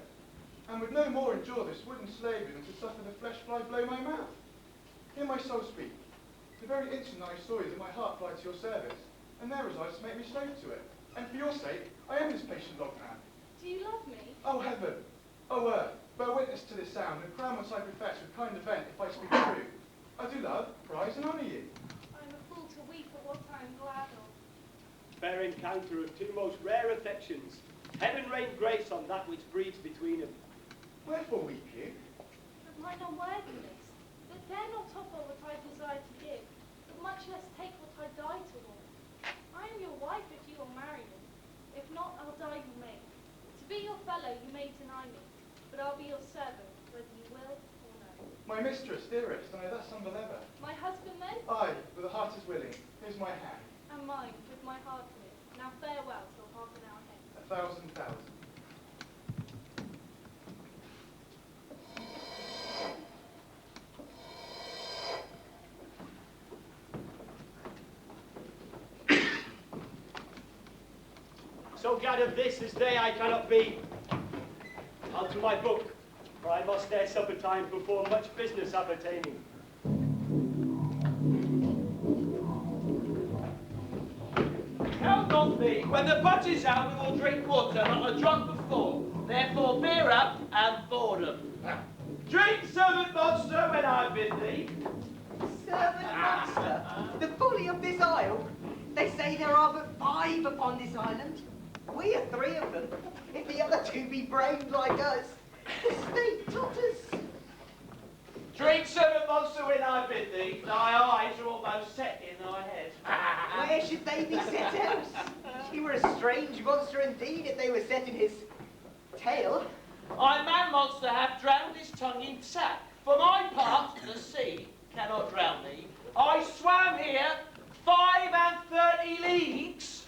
and would no more endure this wooden slavery than to suffer the flesh fly blow my mouth. Hear my soul speak. The very instant I saw you, did my heart fly to your service, and there resides to make me slave to it. And for your sake, I am this patient log man. Do you love me? O heaven, O earth, bear witness to this sound, and crown what I profess with kind event if I speak true. I do love, prize, and honour you. I am a fool to weep at what I am glad of. Fair encounter of two most rare affections. Heaven rain grace on that which breeds between them. Wherefore weep you? Of mine unworthiness, that dare not offer what I desire to give, but much less take what I die toward. I am your wife if you will marry me. If not, I'll die you may. To be your fellow you may deny me, but I'll be your servant, whether you will or no. My mistress, dearest, and I thus humble ever. My husband then, Aye, with the heart is willing, here's my hand. and mine, with my heart in it. Now farewell till half an hour hence. 1,000,000. So glad of this day I cannot be. On to my book, for I must ere supper time perform much business appertaining. How not thee? When the butt is out, we will drink water, not a drop before. Therefore, beer up and boredom. Drink, servant monster, when I bid thee. Servant monster, the bully of this isle. They say there are but 5 upon this island. We are 3 of them. If the other 2 be brained like us, the state totters. Drink, servant monster, when I bid thee. Thy eyes are almost set in thy head. Where should they be set out? He were a strange monster indeed if they were set in his tail. I, man monster, have drowned his tongue in sack. For my part, the sea cannot drown me. I swam here 35 leagues,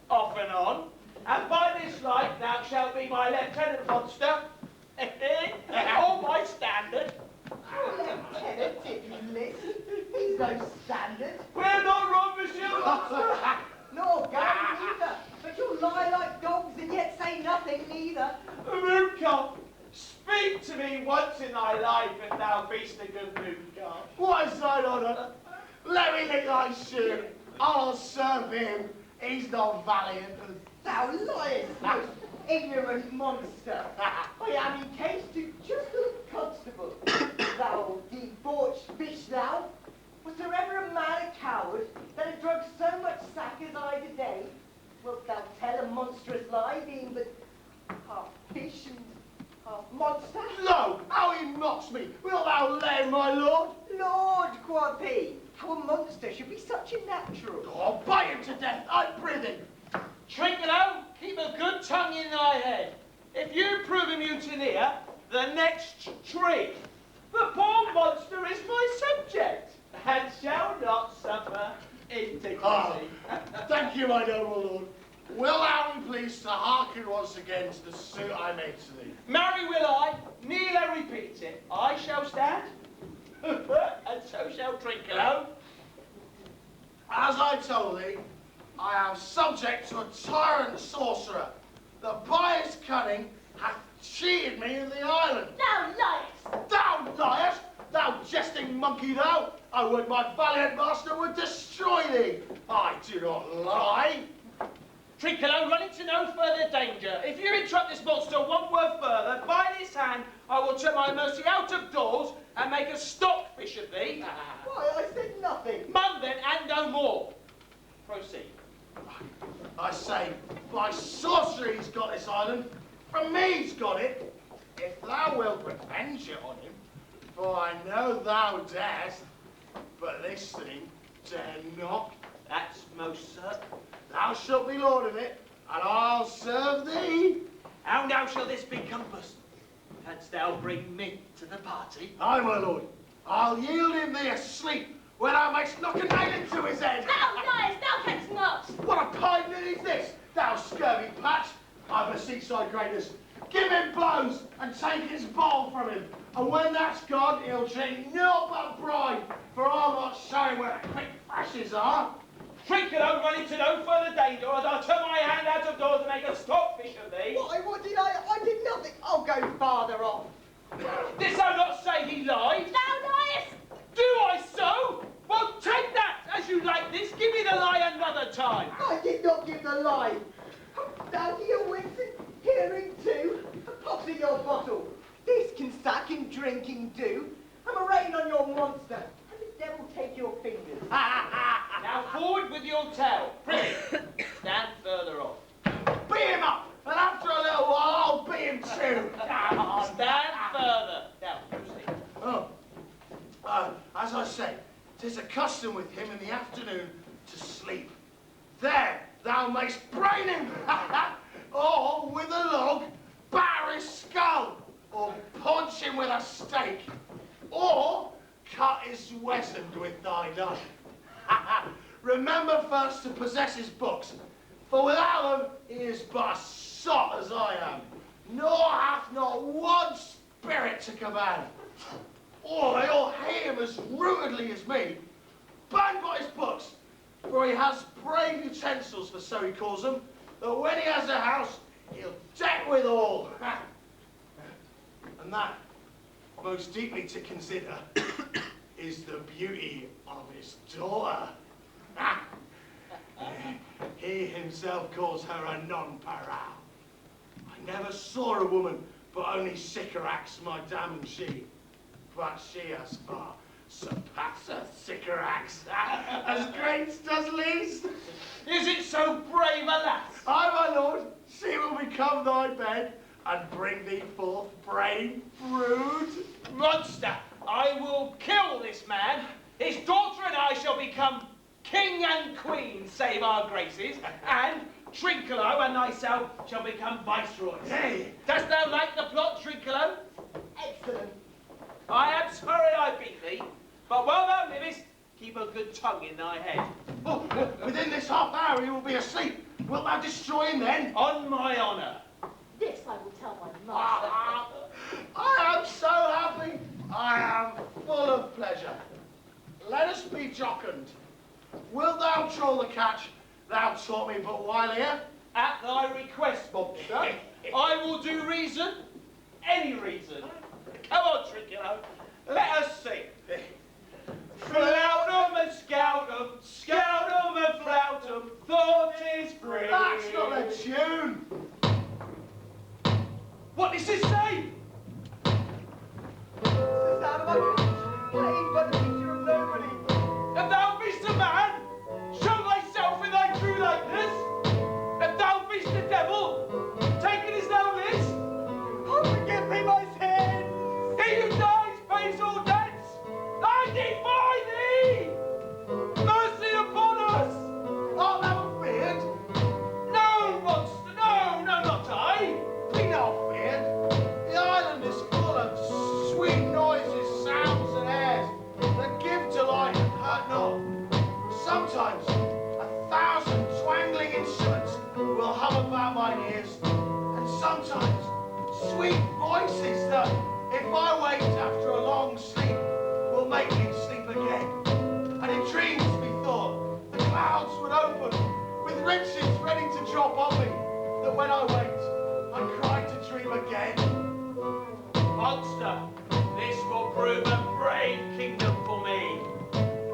off and on, and by this light thou shalt be my lieutenant monster. All my standard. Your lieutenant, if you list. He's no standard. We're not wrong, monsieur monster. Nor gang neither. But you'll lie like dogs and yet say nothing neither. Mooncock, speak to me once in thy life if thou be'st a good mooncock. What is thine honour? Let me lick thy shoe. I'll serve him. He's not valiant. Thou liest, most ignorant monster. I am encased to just a constable. Thou debauched bitch thou. Was there ever a man a coward that had drunk so much sack as I today? Wilt thou tell a monstrous lie, being but half fish and half monster? No, how he mocks me. Wilt thou lay him, my lord? Lord, quoth he, how a monster should be such a natural. I'll bite him to death, I prithee. Trinculo, keep a good tongue in thy head. If you prove a mutineer, the next tree. The poor monster is my subject, and shall not suffer indignity. Thank you, my noble lord. Will thou be pleased to hearken once again to the suit I made to thee? Marry will I, neither repeat it. I shall stand, and so shall Trinculo. As I told thee, I am subject to a tyrant sorcerer that by his cunning hath cheated me in the island. Thou liest! Thou liest! Thou jesting monkey thou! I would my valiant master would destroy thee! I do not lie! Trinculo, run into no further danger. If you interrupt this monster one word further, by this hand I will turn my mercy out of doors and make a stockfish of thee. Why, I said nothing. Mum then, and no more. Proceed. I say, by sorcery he's got this island, from me he's got it. If thou wilt revenge it on him, for I know thou darest, but this thing dare not. That's most certain. Thou shalt be lord of it, and I'll serve thee. How now shall this be compassed? Canst thou bring me to the party? Aye, my lord, I'll yield him thee asleep where thou mayst knock a nail into his head. Thou liest, thou canst not. What a pine is this, thou scurvy patch? I beseech thy greatness, give him blows and take his bowl from him. And when that's gone, he'll drink naught but brine, for I'll not show him where the quick flashes are. Trinculo, run into no further danger, or I'll turn my hand out of doors and make a stockfish of thee. Why, what did I? I did nothing. I'll go farther off. Didst thou not say he lied? Thou liest. Do I so? Well, take that as you like this. Give me the lie another time. I did not give the lie. Down to your wits and hearing too. A pox in your bottle. This can sack and drinking do. I'm a rain on your monster. And the devil take your fingers. Now forward with your tale. Prithee, stand further off. Beat him up, and after a little while, I'll beat him too. Stand further. Now, proceed. Oh, as I say, 'tis a custom with him in the afternoon to sleep. There thou mayst brain him, or with a log, batter his skull, or punch him with a stake, or cut his weasand with thy knife. Remember first to possess his books, for without them he is but a sot as I am, nor hath not one spirit to command. Oh, they all hate him as rootedly as me. Bang but his books, for he has brave utensils, for so he calls them, that when he has a house, he'll deck with all. And that, most deeply to consider, is the beauty of his daughter. He himself calls her a nonpareil. I never saw a woman, but only Sycorax, my dam, and she. But she has far surpassed her Sycorax, as great does least. Is it so brave a lass? Aye, my lord, she will become thy bed, and bring thee forth brave brood. Monster, I will kill this man. His daughter and I shall become king and queen, save our graces, and Trinculo and thyself shall become viceroys. Hey! Dost thou like the plot, Trinculo? Excellent. I am sorry I beat thee, but while thou livest, keep a good tongue in thy head. Oh, within this half hour he will be asleep. Wilt thou destroy him then? On my honour. This I will tell my master. I am so happy. I am full of pleasure. Let us be jocund. Wilt thou troll the catch thou taught me but while here? At thy request, monster, I will do reason, any reason. Come on, Trinculo, let us sing. Floutum and scoutum, scoutum and floutum, thought is free. That's not a tune. What does it say? It's the sound of my pitch, played by the picture of nobody. If thou be'st a man, show thyself in thy true likeness. If thou be'st the devil, taken is thou this. Oh, forgive me my sins. He who dies pays all debts. I defy thee. Mercy upon us. Art thou afeard? No, monster, no, not I. Be not feared. The island is full of sweet noises, sounds, and airs that give delight and hurt not. Sometimes 1,000 twangling instruments will hum about my ears, and sometimes sweet voices that, if I wake after a long sleep, will make me sleep again. And in dreams, methought, the clouds would open with riches ready to drop on me, that when I waked, I cried to dream again. Monster, this will prove a brave kingdom for me,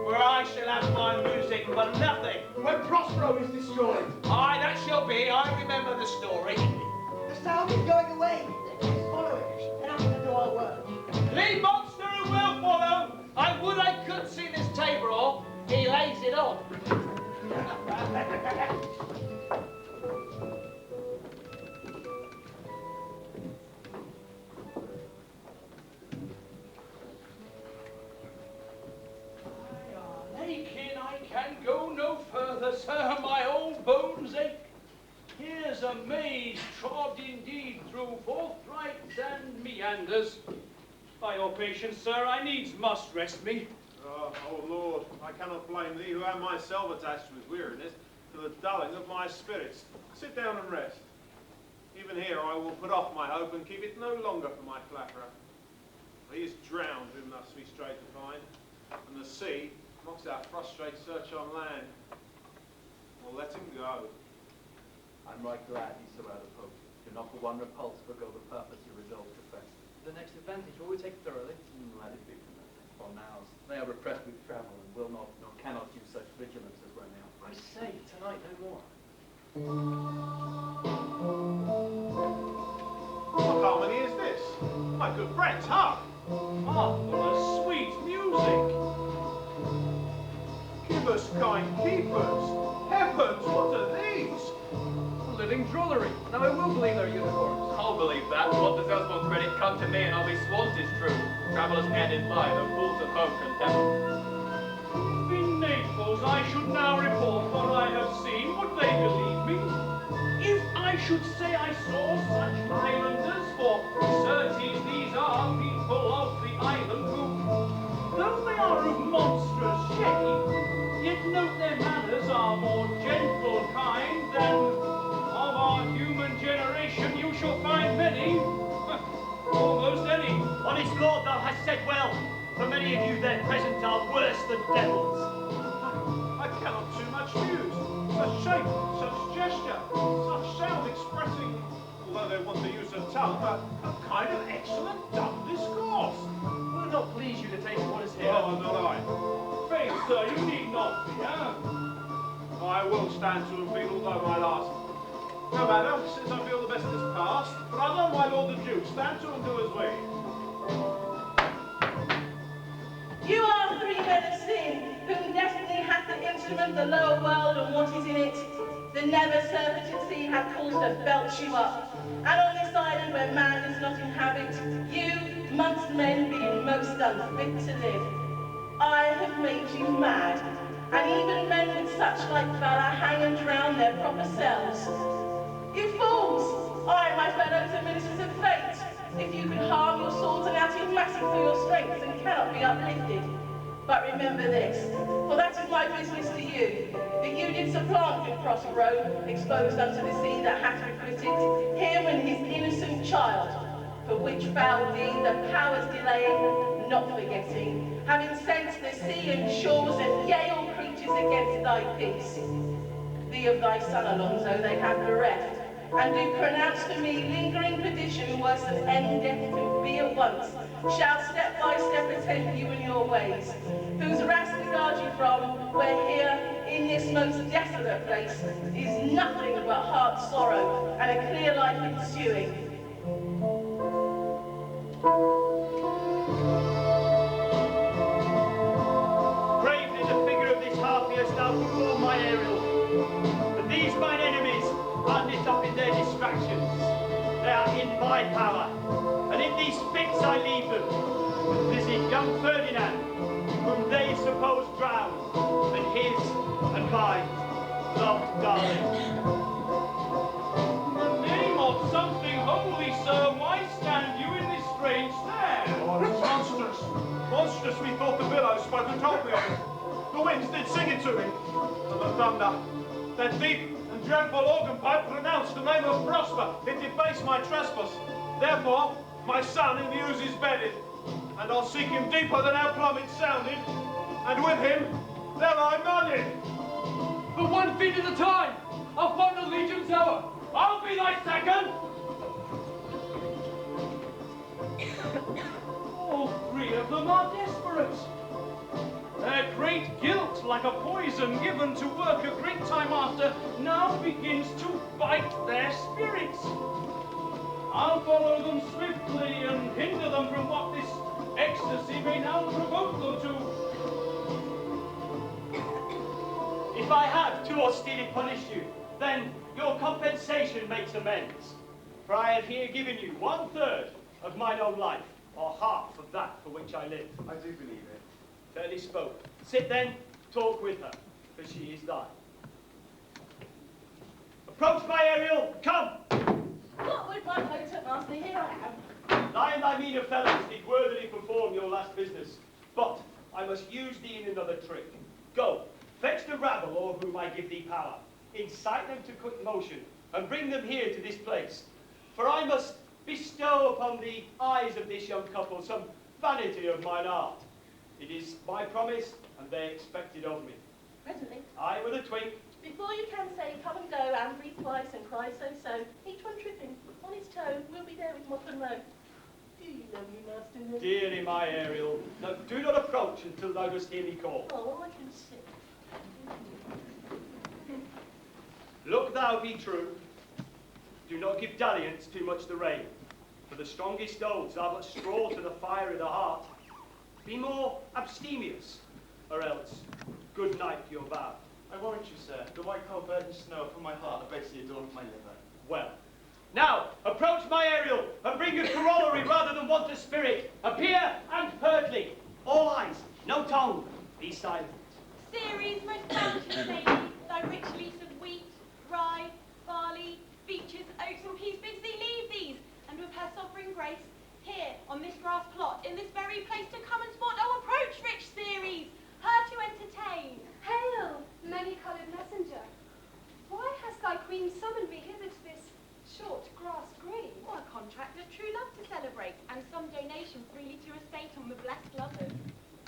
where I shall have my music for nothing. When Prospero is destroyed, Aye, that shall be. I remember the story. The sound is going away. Let's follow it, and after do our work. Lead monster who will follow. I would I could see this tabor off. He lays it on. Aching, I can go no further, sir. My old bones ache. Here's a maze trod indeed through forthrights and meanders. By your patience, sir, I needs must rest me. Oh, Lord, I cannot blame thee, who am myself attached with weariness, for the dulling of my spirits. Sit down and rest. Even here I will put off my hope and keep it no longer for my flatterer. For he is drowned whom thus we stray to find, and the sea mocks our frustrate search on land. Well, let him go. I'm right glad he so out of hope. Do not for one repulse forgo the purpose you resolved to press. The next advantage, will we take it thoroughly? Let it be from that. For now, they are repressed with travel and will not nor cannot use such vigilance as we're now. I say, tonight no more. What harmony is this? My good friends, hark! Marvelous sweet music. Give us kind keepers. Heavens, what are these? Living drollery. Now I will believe they're unicorns. I'll believe that. What deserves more credit come to me, and I'll be sworn 'tis true. Travellers end in lie, though fools of hope contemn. In Naples I should now report what I have seen. Would they believe me? If I should say I saw such islanders, for certes these are people of the island who, though they are of monstrous shape, yet note their manners are more gentle kind than of our human generation you shall find many, almost any. Honest Lord, thou hast said well, for many of you there present are worse than devils. I cannot too much use. Such shape, such gesture, such sound expressing, although they want to use a tongue, a kind of excellent dumb discourse. Will it not please you to take what is here? Oh, not I. Faith, sir, you need not fear. I will stand to and feel although my last. No matter, since I feel the best is past, but I love my Lord the Duke. Stand to and do as we. You are three men of sin, whom destiny hath to instrument the lower world and what is in it. The never surfeited sea hath caused to belch you up. And on this island where man does not inhabit, you, amongst men being most unfit to live, I have made you mad. And even men with such like valour hang and drown their proper selves. You fools! I, my fellows, are ministers of fate. If you can harm your swords and out in massive for your strength and cannot be uplifted. But remember this, for that is my business to you, that you did supplant good Prospero, exposed unto the sea that hath requited him and his innocent child, for which foul deed the powers delaying, not forgetting, having sent the sea and shores and yea all creatures against thy peace. Thee of thy son, Alonso, they have bereft, and do pronounce to me lingering perdition worse than end death can be at once, shall step by step attend you in your ways, whose wrath to guard you from, where here, in this most desolate place, is nothing but heart sorrow and a clear life ensuing. Graved in the figure of this harpy hast thou performed my Ariel. But these mine enemies are knit up in their distractions. They are in my power, and in these fits I leave them, and visit young Ferdinand, whom they suppose drowned, and his and mine loved darling. In the name of something holy, sir, why stand you in this strange stand? Oh, it's monstrous. Monstrous, we thought the billows spoke and told me of it. The winds did sing it to me, and the thunder, that deep and dreadful organ pipe pronounced the name of Prosper. It debased my trespass. Therefore, my son in the ooze is bedded, and I'll seek him deeper than our plummet sounded, and with him, there I mudded. But 1 feet at a time! I'll find the Legion's hour! I'll be thy second! All three of them are desperate. Their great guilt, like a poison given to work a great time after, now begins to bite their spirits. I'll follow them swiftly and hinder them from what this ecstasy may now provoke them to. If I have too austerely punished you, then your compensation makes amends. For I have here given you 1/3 of mine own life, or half of that for which I live. I do believe it. Fairly spoke. Sit then, talk with her, for she is thine. Approach my Ariel, come! What would my motor, master? Here I am. I and thy meaner fellows did worthily perform your last business, but I must use thee in another trick. Go, fetch the rabble o'er whom I give thee power. Incite them to quick motion, and bring them here to this place. For I must bestow upon the eyes of this young couple some vanity of mine art. It is my promise, and they expect it of me. Presently, I with a twink. before you can say come and go and breathe twice and cry so, each one tripping on his toe, we'll be there with mop and row. Do you know you master? Dearly, my Ariel, now do not approach until thou dost hear me call. Oh, I can see. Look thou be true. Do not give dalliance too much the rein. For the strongest oaths are but straw to the fire of the heart. Be more abstemious, or else good night your vow. I warrant you, sir, the white cold burden snow upon my heart abates the adorn of my liver. Well, now approach my Ariel, and bring a corollary rather than want of spirit. Appear and hurtly. All eyes, no tongue, be silent. Ceres, most bounteous lady, thy rich lease of wheat, rye, barley, beeches, oats, and peas bids thee leave these, and with her sovereign grace, here, on this grass plot, in this very place, to come and sport. Oh, approach, rich Ceres, her to entertain. Hail, many-coloured messenger. Why hast thy queen summoned me hither to this short grass green? What a contract of true love to celebrate, and some donation freely to estate on the blessed lovers.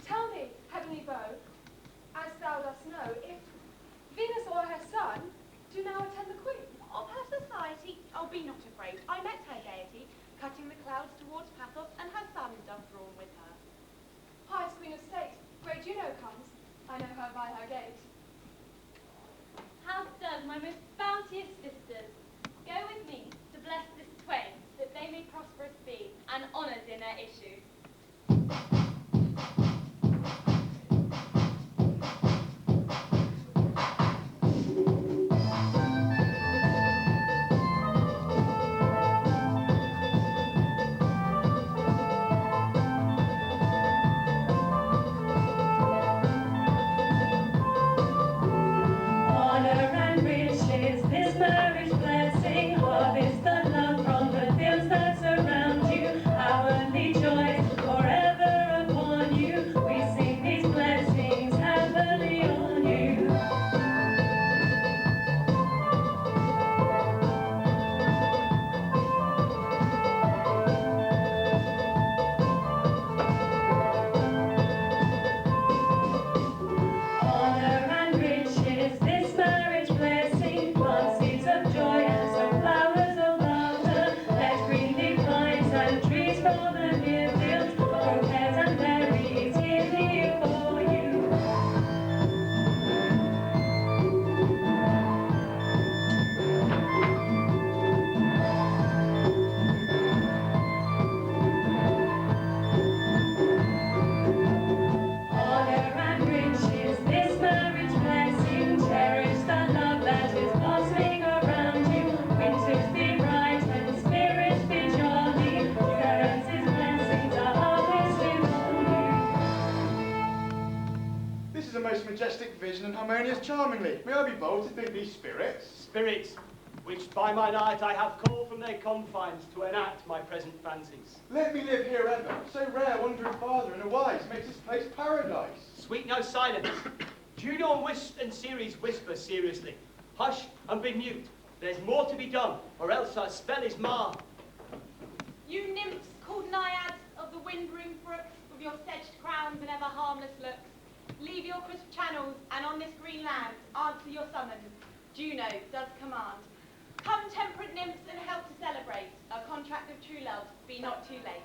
Tell me, heavenly bow, as thou dost know, if Venus or her son do now attend the queen. Of her society, oh, be not afraid. I met her gaiety, cutting the clouds towards Paphos, and her son doth drawn with her. Pious queen of state, great Juno comes. I know her by her gait. How does my most bounteous sisters go with me to bless this twain, that they may prosperous be, and honours in their issue? Charmingly. May I be bold to think these spirits? Spirits, which by my night I have called from their confines to enact my present fancies. Let me live here ever. So rare, wandering father and a wise makes this place paradise. Sweet no silence. Juno and Ceres whisper seriously. Hush and be mute. There's more to be done, or else our spell is marred. You nymphs called naiads of the wind-ringed brooks, with your sedged crowns and ever harmless looks, leave your crisp channels, and on this green land answer your summons. Juno does command. Come, temperate nymphs, and help to celebrate a contract of true love. Be not too late.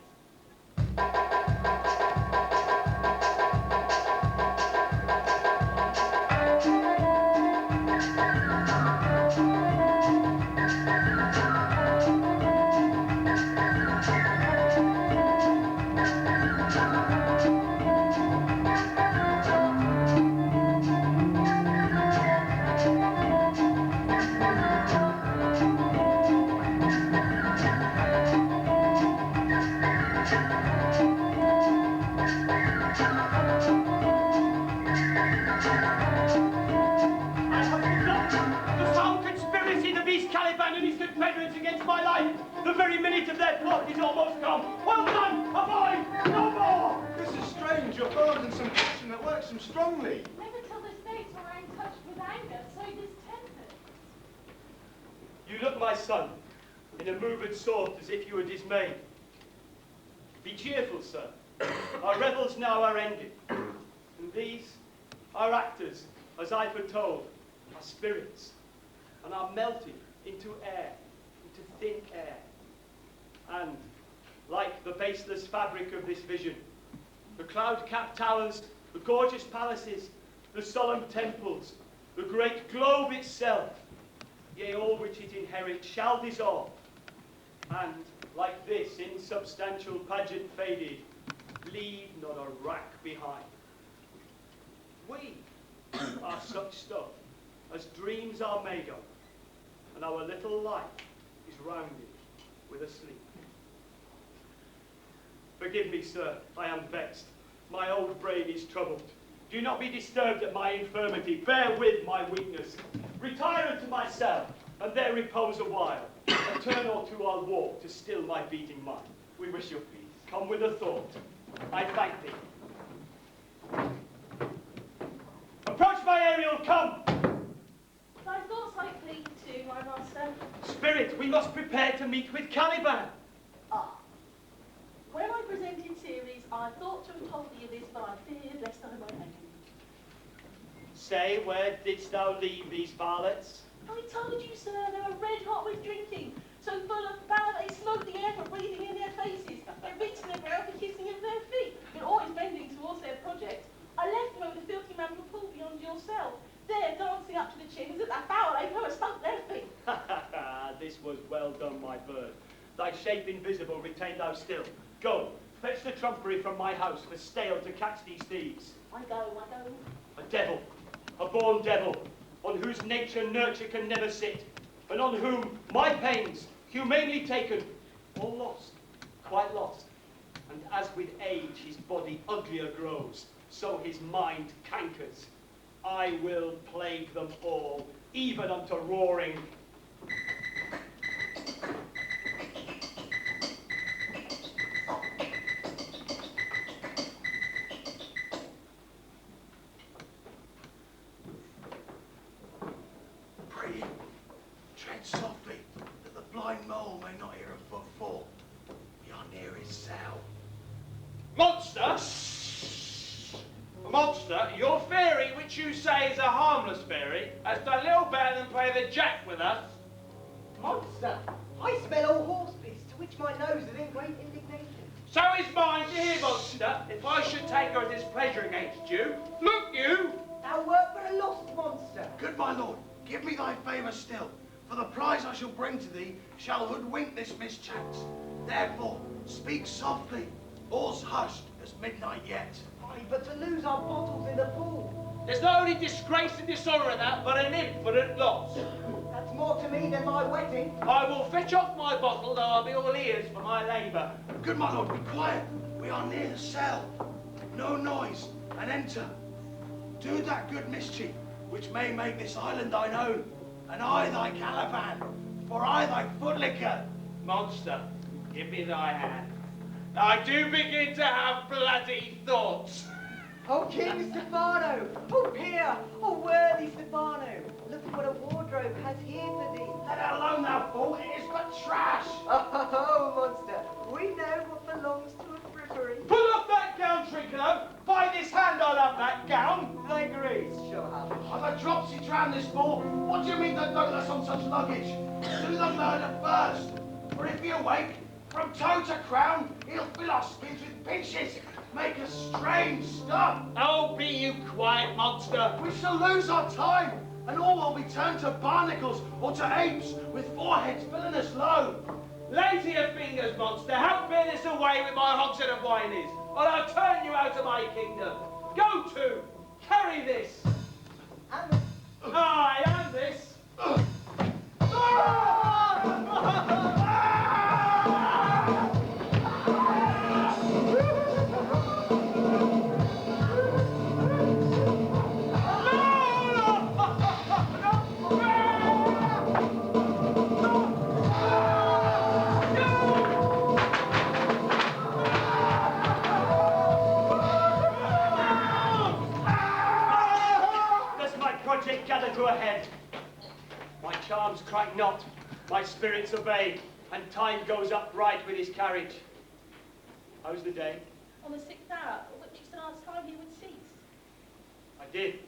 The very minute of their plot is almost come. Well done! Avoid! No more! This is strange. Your father and some passion strikes him strongly. Never till this day were I in touch with anger, so does Tempest. You look, my son, in a moved sort as if you were dismayed. Be cheerful, sir. Our revels now are ended. And these, our actors, as I foretold, are spirits, and are melted into air, into thin air. And, like the baseless fabric of this vision, the cloud-capped towers, the gorgeous palaces, the solemn temples, the great globe itself, yea, all which it inherits, shall dissolve, and, like this insubstantial pageant faded, leave not a rack behind. We are such stuff as dreams are made of, and our little life is rounded with a sleep. Forgive me, sir, I am vexed. My old brain is troubled. Do not be disturbed at my infirmity. Bear with my weakness. Retire into my cell, and there repose a while. A turn or two I'll walk to still my beating mind. We wish you peace. Come with a thought. I thank thee. Approach my Ariel, come! Thy thoughts I plead to, my master. Spirit, we must prepare to meet with Caliban. Ah. When I presented Ceres, I thought to have told thee of this, but I feared lest I might anger thee. Say, where didst thou leave these varlets? I told you, sir, they were red hot with drinking, so full of power they smoked the air for breathing in their faces. They reached their brow for kissing of their feet, but always bending towards their project. I left them over the filthy man from pool beyond your cell. There, dancing up to the chin, as at that foul they never stunk their feet. This was well done, my bird. Thy shape invisible retain thou still. Go, fetch the trumpery from my house for stale to catch these thieves. I go. A devil, a born devil, on whose nature nurture can never sit, and on whom my pains, humanely taken, all lost, quite lost. And as with age his body uglier grows, so his mind cankers. I will plague them all, even unto roaring. Pray you, tread softly, that the blind mole may not hear a footfall. We are near his cell. Monster? Monster, your fairy, which you say is a harmless fairy, has done little better than play the jack with us. Monster, I smell all horse piss, to which my nose is in great indignation. So is mine to hear, monster, if I should take her displeasure against you. Look you! Thou wert but a lost monster. Good my lord, give me thy favour still, for the prize I shall bring to thee shall hoodwink this mischance. Therefore, speak softly, all's hushed as midnight yet. Aye, but to lose our bottles in the pool. There's not only disgrace and dishonour in that, but an infinite loss. That's more to me than my wetting. I will fetch off my bottle, though I'll be all ears for my labour. Good my lord, be quiet. We are near the cell. No noise, and enter. Do that good mischief, which may make this island thine own, and I thy Caliban, for I thy footlicker. Monster, give me thy hand. I do begin to have bloody thoughts. Oh, King Stefano! Oh, peer! Oh, worthy Stefano! Look what a wardrobe has here for thee. Let it alone, thou fool, it is but trash. Oh, monster, we know what belongs to a frippery. Pull off that gown, Trinculo. By this hand I'll have that gown. Thy grace shall have it. I've a dropsy drown this fool. What do you mean don't load us on such luggage? Do the murder first, for if he awake, from toe to crown, he'll fill our skins with pinches, make us strange stuff. Oh, be you quiet, monster. We shall lose our time, and all will be turned to barnacles or to apes with foreheads villainous low. Lazy of fingers, monster, how bear this away with my hogshead of wine is, or I'll turn you out of my kingdom. Go to, carry this. And Aye, and this. to a head. My charms crack not, my spirits obey, and time goes upright with his carriage. How's the day? On the 6th hour, which is the last time he would cease. I did,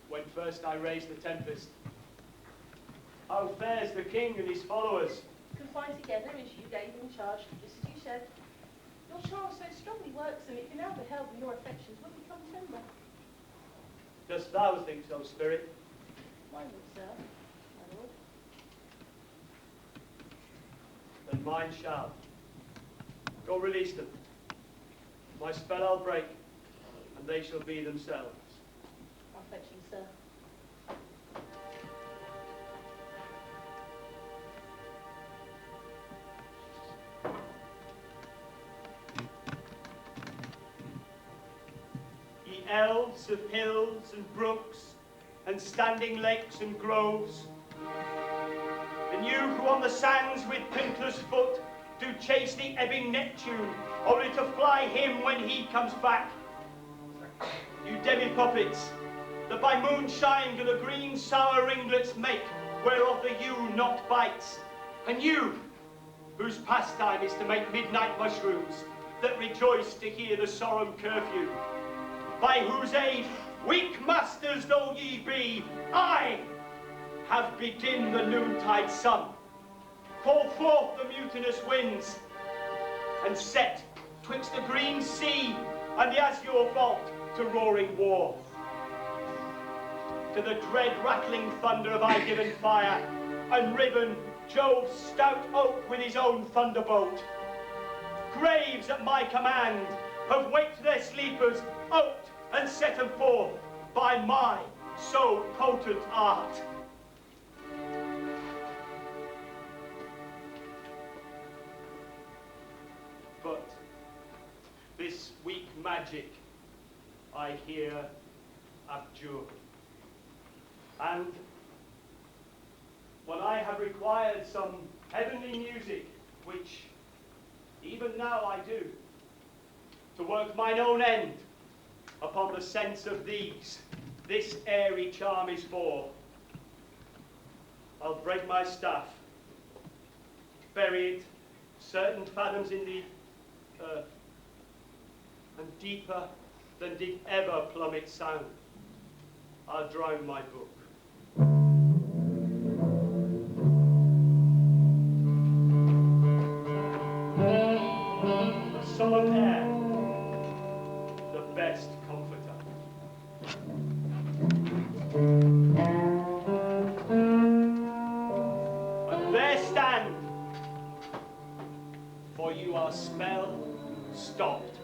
when first I raised the Tempest. How fares the king and his followers? Confined together as you gave him charge, just as you said. Your charm so strongly works them, if you now beheld them, your affections would become tender. Dost thou think so, spirit? My lord, sir, my lord. Then mine shall. Go release them. My spell I'll break, and they shall be themselves. I'll fetch you, sir. Ye elves of hills and brooks, and standing lakes and groves, and you who on the sands with Pinter's foot do chase the ebbing Neptune, only to fly him when he comes back. You demi-puppets, that by moonshine do the green sour ringlets make, whereof the yew not bites, and you, whose pastime is to make midnight mushrooms, that rejoice to hear the solemn curfew, by whose aid, weak masters though ye be, I have begin the noontide sun, call forth the mutinous winds, and set twixt the green sea and the azure vault to roaring war. To the dread rattling thunder of I given fire, and riven Jove's stout oak with his own thunderbolt. Graves at my command have waked their sleepers, oped and set them forth by my so potent art. But this weak magic I here abjure. And when I have required some heavenly music, which even now I do, to work mine own end upon the sense of these, this airy charm is for, I'll break my staff, bury it certain fathoms in the earth, and deeper than did ever plummet sound, I'll drown my book. The solemn air, the best comforter. And there stand, for you are spell stopped.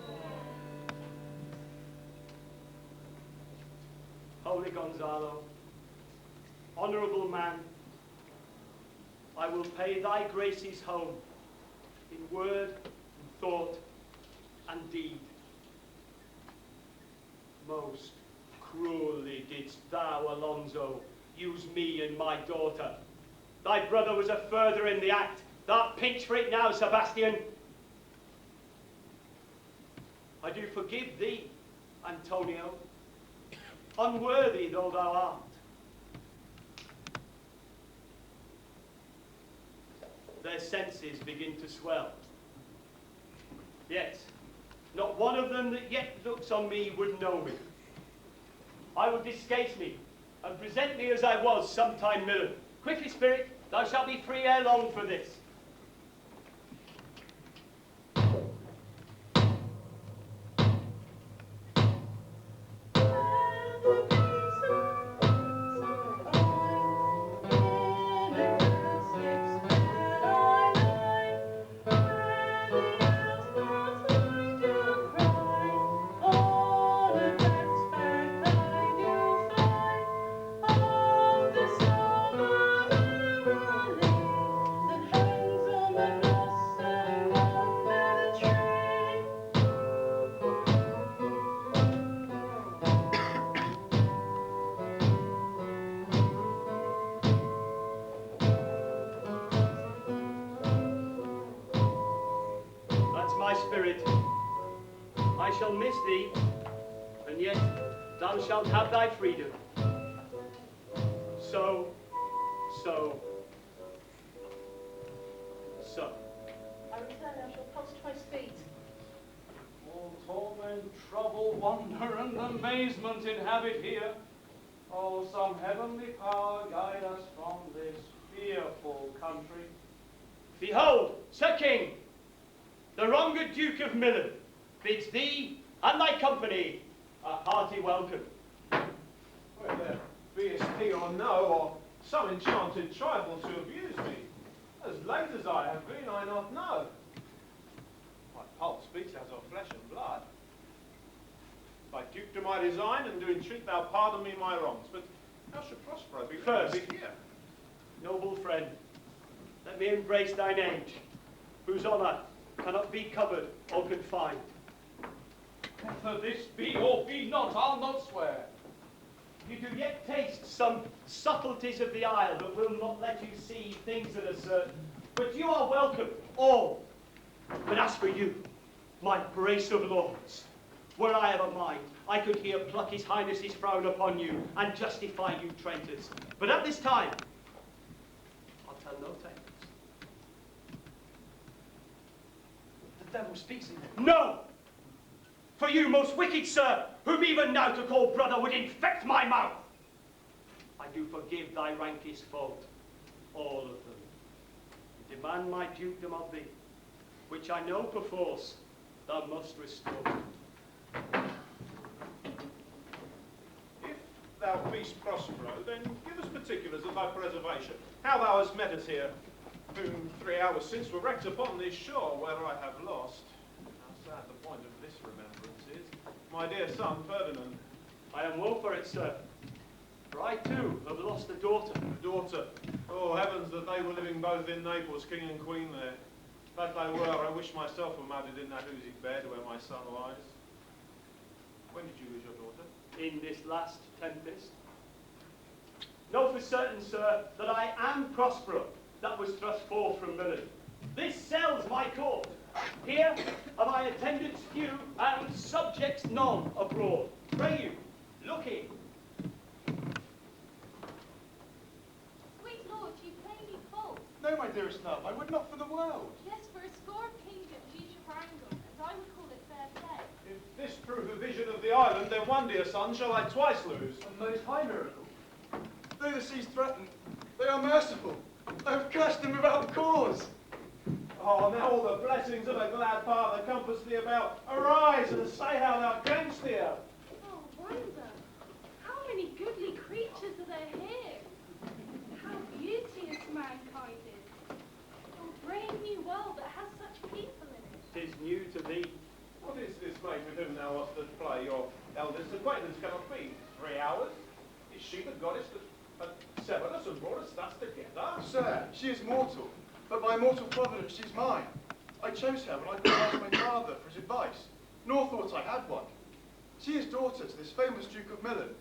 Holy Gonzalo, honourable man, I will pay thy graces home in word and thought and deed. Most cruelly didst thou, Alonso, use me and my daughter. Thy brother was a further in the act. Thou'rt pinched for it now, Sebastian. I do forgive thee, Antonio, unworthy though thou art. Their senses begin to swell. Yet, not one of them that yet looks on me would know me. I will discase me, and present me as I was sometime millen. Quickly, spirit, thou shalt be free ere long for this. I shall miss thee, and yet thou shalt have thy freedom. So. I return, I shall post my speed. All torment, trouble, wonder, and amazement inhabit here. Oh, some heavenly power guide us from this fearful country. Behold, Sir King, the wronged Duke of Milan bids thee and thy company a hearty welcome. Whether beest he or no, or some enchanted trifle to abuse me, as late as I have been, I not know. My pulse beats as of flesh and blood. By duke do my design, and do entreat thou pardon me my wrongs. But how should Prospero be First, here? noble friend, let me embrace thine age, whose honour cannot be covered or confined. Whether this be or be not, I'll not swear. You do yet taste some subtleties of the isle that will not let you see things that are certain. But you are welcome, all. But as for you, my brace of lords, were I of a mind, I could here pluck his highness's frown upon you and justify you traitors. But at this time, I'll tell no tales. The devil speaks in him. No! For you, most wicked sir, whom even now to call brother would infect my mouth. I do forgive thy rankest fault, all of them. And demand my dukedom of thee, which I know perforce thou must restore. If thou beest Prospero, then give us particulars of thy preservation, how thou hast met us here, whom 3 hours since were wrecked upon this shore, where I have lost. How sad the point of this remembrance is, my dear son Ferdinand. I am woe for it, sir. For I too have lost a daughter. A daughter. Oh heavens, that they were living both in Naples, king and queen there. That they were, I wish myself were mounted in that oozy bed where my son lies. When did you lose your daughter? In this last tempest. Know for certain, sir, that I am Prospero, that was thrust forth from Milan. This cell's my court. Here are my attendants few, and subjects none abroad. Pray you, look in. Sweet lord, you play me false. No, my dearest love, I would not for the world. Yes, for a score of kingdoms you should wrangle, and I would call it fair play. If this prove a vision of the island, then one dear son shall I twice lose. A most high miracle. Though the seas threaten, they are merciful. I have cursed them without cause. Oh, now all the blessings of a glad father compass thee about. Arise and say how thou camest here. Oh, wonder, how many goodly creatures are there here? How beauteous mankind is. A brave new world that has such people in it. 'Tis new to thee. What is this maid with whom thou wast at play? Your eldest acquaintance cannot be. 3 hours? Is she the goddess that severed us and brought us thus together? Sir, she is mortal, but by mortal providence she's mine. I chose her when I could ask my father for his advice, nor thought I had one. She is daughter to this famous Duke of Milan,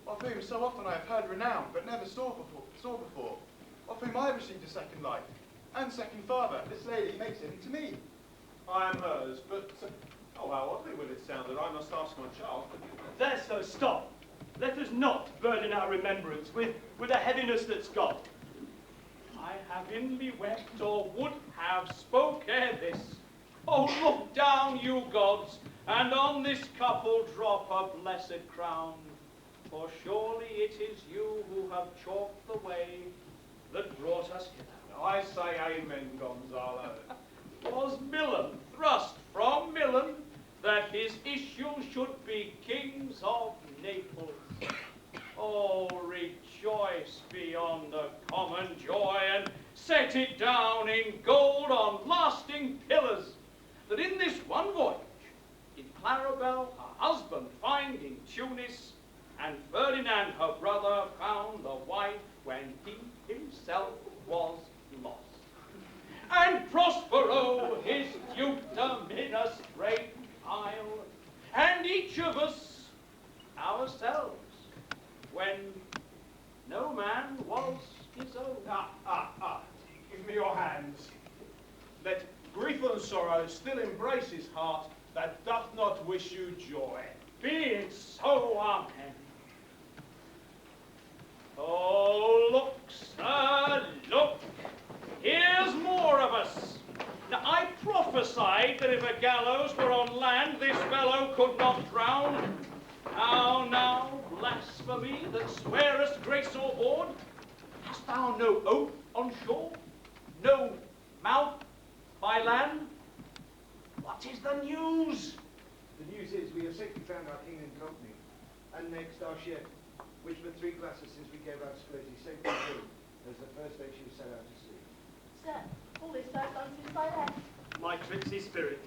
of whom so often I have heard renown, but never saw before, of whom I have received a second life, and second father. This lady makes him to me. I am hers, but oh, how oddly will it sound that I must ask my child. There, so stop. Let us not burden our remembrance with a heaviness that's got. I have inly wept, or would have spoke ere this. Oh, look down, you gods, and on this couple drop a blessed crown. For surely it is you who have chalked the way that brought us hither. I say amen, Gonzalo. Was Milan thrust from Milan, that his issue should be kings of Naples? Oh, rejoice beyond a common joy, and set it down in gold on lasting pillars, that in this one voyage did Clarabel her husband find in Tunis, and Ferdinand her brother found the wife when he himself was lost. And Prospero his dukedom in a straight isle, and each of us ourselves, when no man was his own. Give me your hands. Let grief and sorrow still embrace his heart that doth not wish you joy. Be it so, amen. Oh, blasphemy that swearest grace or board? Hast thou no oath on shore? No mouth by land? What is the news? The news is we have safely found our king and company, and next our ship, which but 3 glasses since we gave out Squizzy, safely through, as the first day she was set out to sea. Sir, all this first done since I left. My tricksy spirit.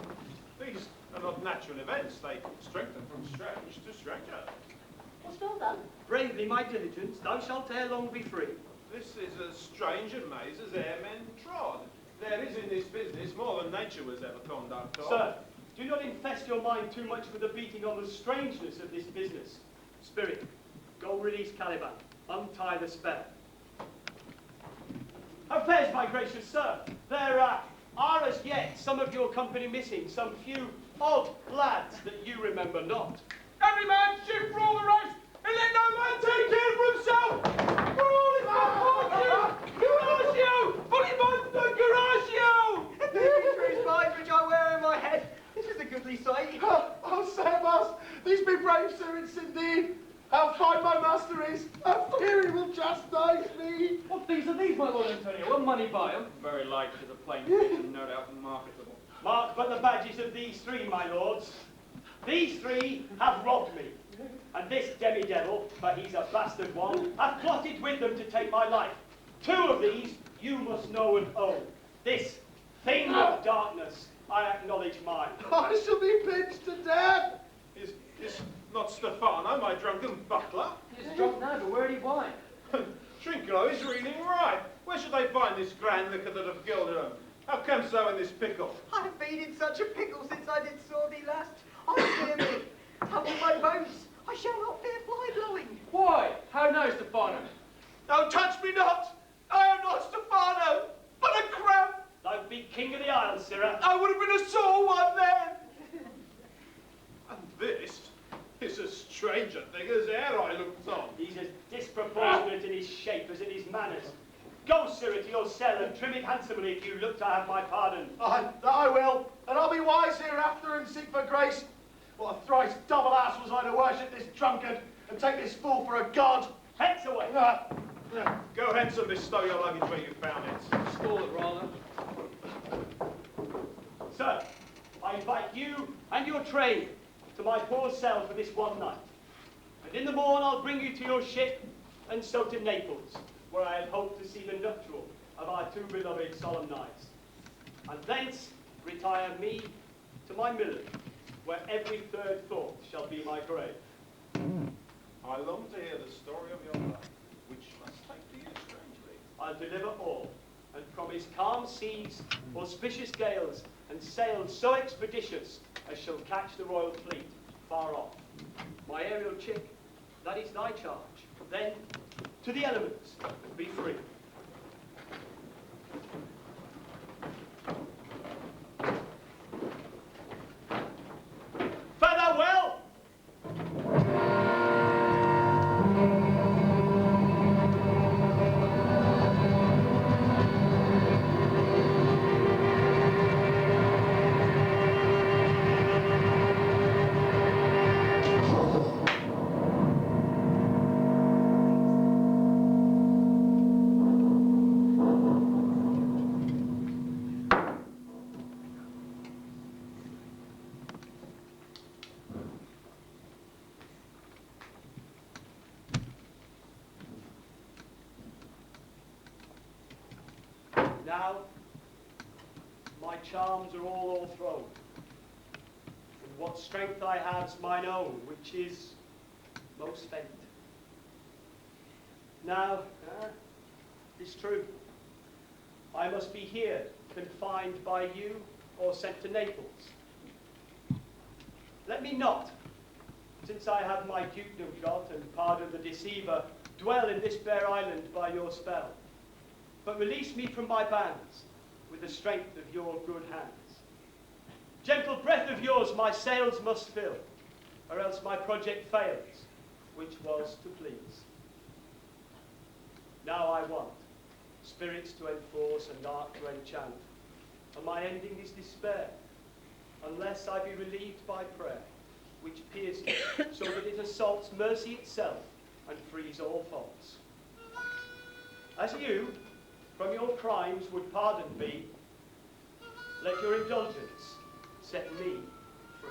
These are not natural events. They strengthen from strange to stranger. What's well done? Bravely my diligence, thou shalt ere long be free. This is as strange a maze as e'er men trod. There is in this business more than nature was ever conduct of. Sir, do not infest your mind too much with the beating on the strangeness of this business. Spirit, go release Caliban, untie the spell. How fares my gracious sir? There are as yet some of your company missing, some few odd lads that you remember not. Every man shift for all the rest, and let no man take care for himself! For all is my fortune! Horatio! Bonibonda Horatio! These spies which I wear in my head, this is a goodly sight. Oh, Sebas, these be brave servants indeed. How fine my master is! How fear he will chastise me! What things are these, my Lord Antonio? Will money buy them? Very light as a plain fish and no doubt marketable. Mark but the badges of these 3, my lords. These 3 have robbed me, and this demi-devil, for he's a bastard one, hath plotted with them to take my life. 2 of these you must know and own. This thing of darkness, I acknowledge mine. I shall be pinched to death! Is not Stefano, my drunken buckler? He's drunk now, but where did he buy it? Trinculo is reading right. Where should they find this grand liquor that have gilded 'em? How comes so in this pickle? I've been in such a pickle since I did saw thee last. I fear me. Tumble my bones. I shall not fear fly blowing. Why? How now, Stefano? Oh, touch me not! I am not Stefano, but a crab! Thou be king of the isle, sirrah. I would have been a sore one then! And this is a stranger thing as e'er I looked on. He's as disproportionate in his shape as in his manners. Go, sirrah, to your cell and trim it handsomely if you look to have my pardon. That I will, and I'll be wise hereafter and seek for grace. What a thrice double ass was I to worship this drunkard and take this fool for a god. Hence away. Go hence and bestow your luggage where you found it. Stall it, rather. Sir, I invite you and your train to my poor cell for this one night. And in the morn I'll bring you to your ship, and so to Naples, where I had hoped to see the nuptial of our 2 beloved solemn knights. And thence retire me to my millet, where every 3rd thought shall be my grave. I long to hear the story of your life, which must take to you strangely. I'll deliver all, and promise calm seas, auspicious gales, and sails so expeditious as shall catch the royal fleet far off. My aerial chick, that is thy charge. Then, to the elements, be free. Farewell! Now, my charms are all o'erthrown, and what strength I have's mine own, which is most faint. Now, 'tis true, I must be here, confined by you, or sent to Naples. Let me not, since I have my dukedom got, and pardon the deceiver, dwell in this bare island by your spell. But release me from my bands with the strength of your good hands. Gentle breath of yours my sails must fill, or else my project fails, which was to please. Now I want spirits to enforce and art to enchant, and my ending is despair, unless I be relieved by prayer, which pierces so that it assaults mercy itself and frees all faults. As you, from your crimes would pardoned be, let your indulgence set me free.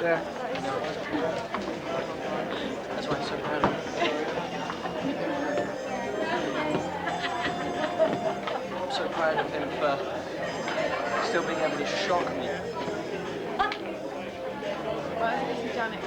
Yeah. That's why I'm so proud of him. I'm so proud of him for still being able to shock me. Well, has he done it?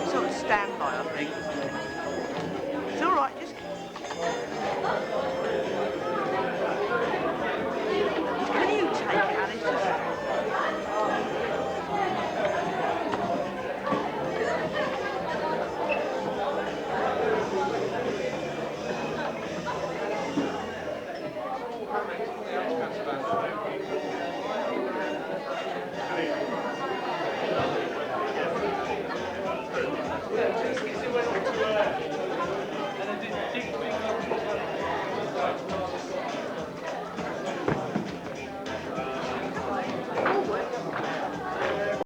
Sort of stand by, I think.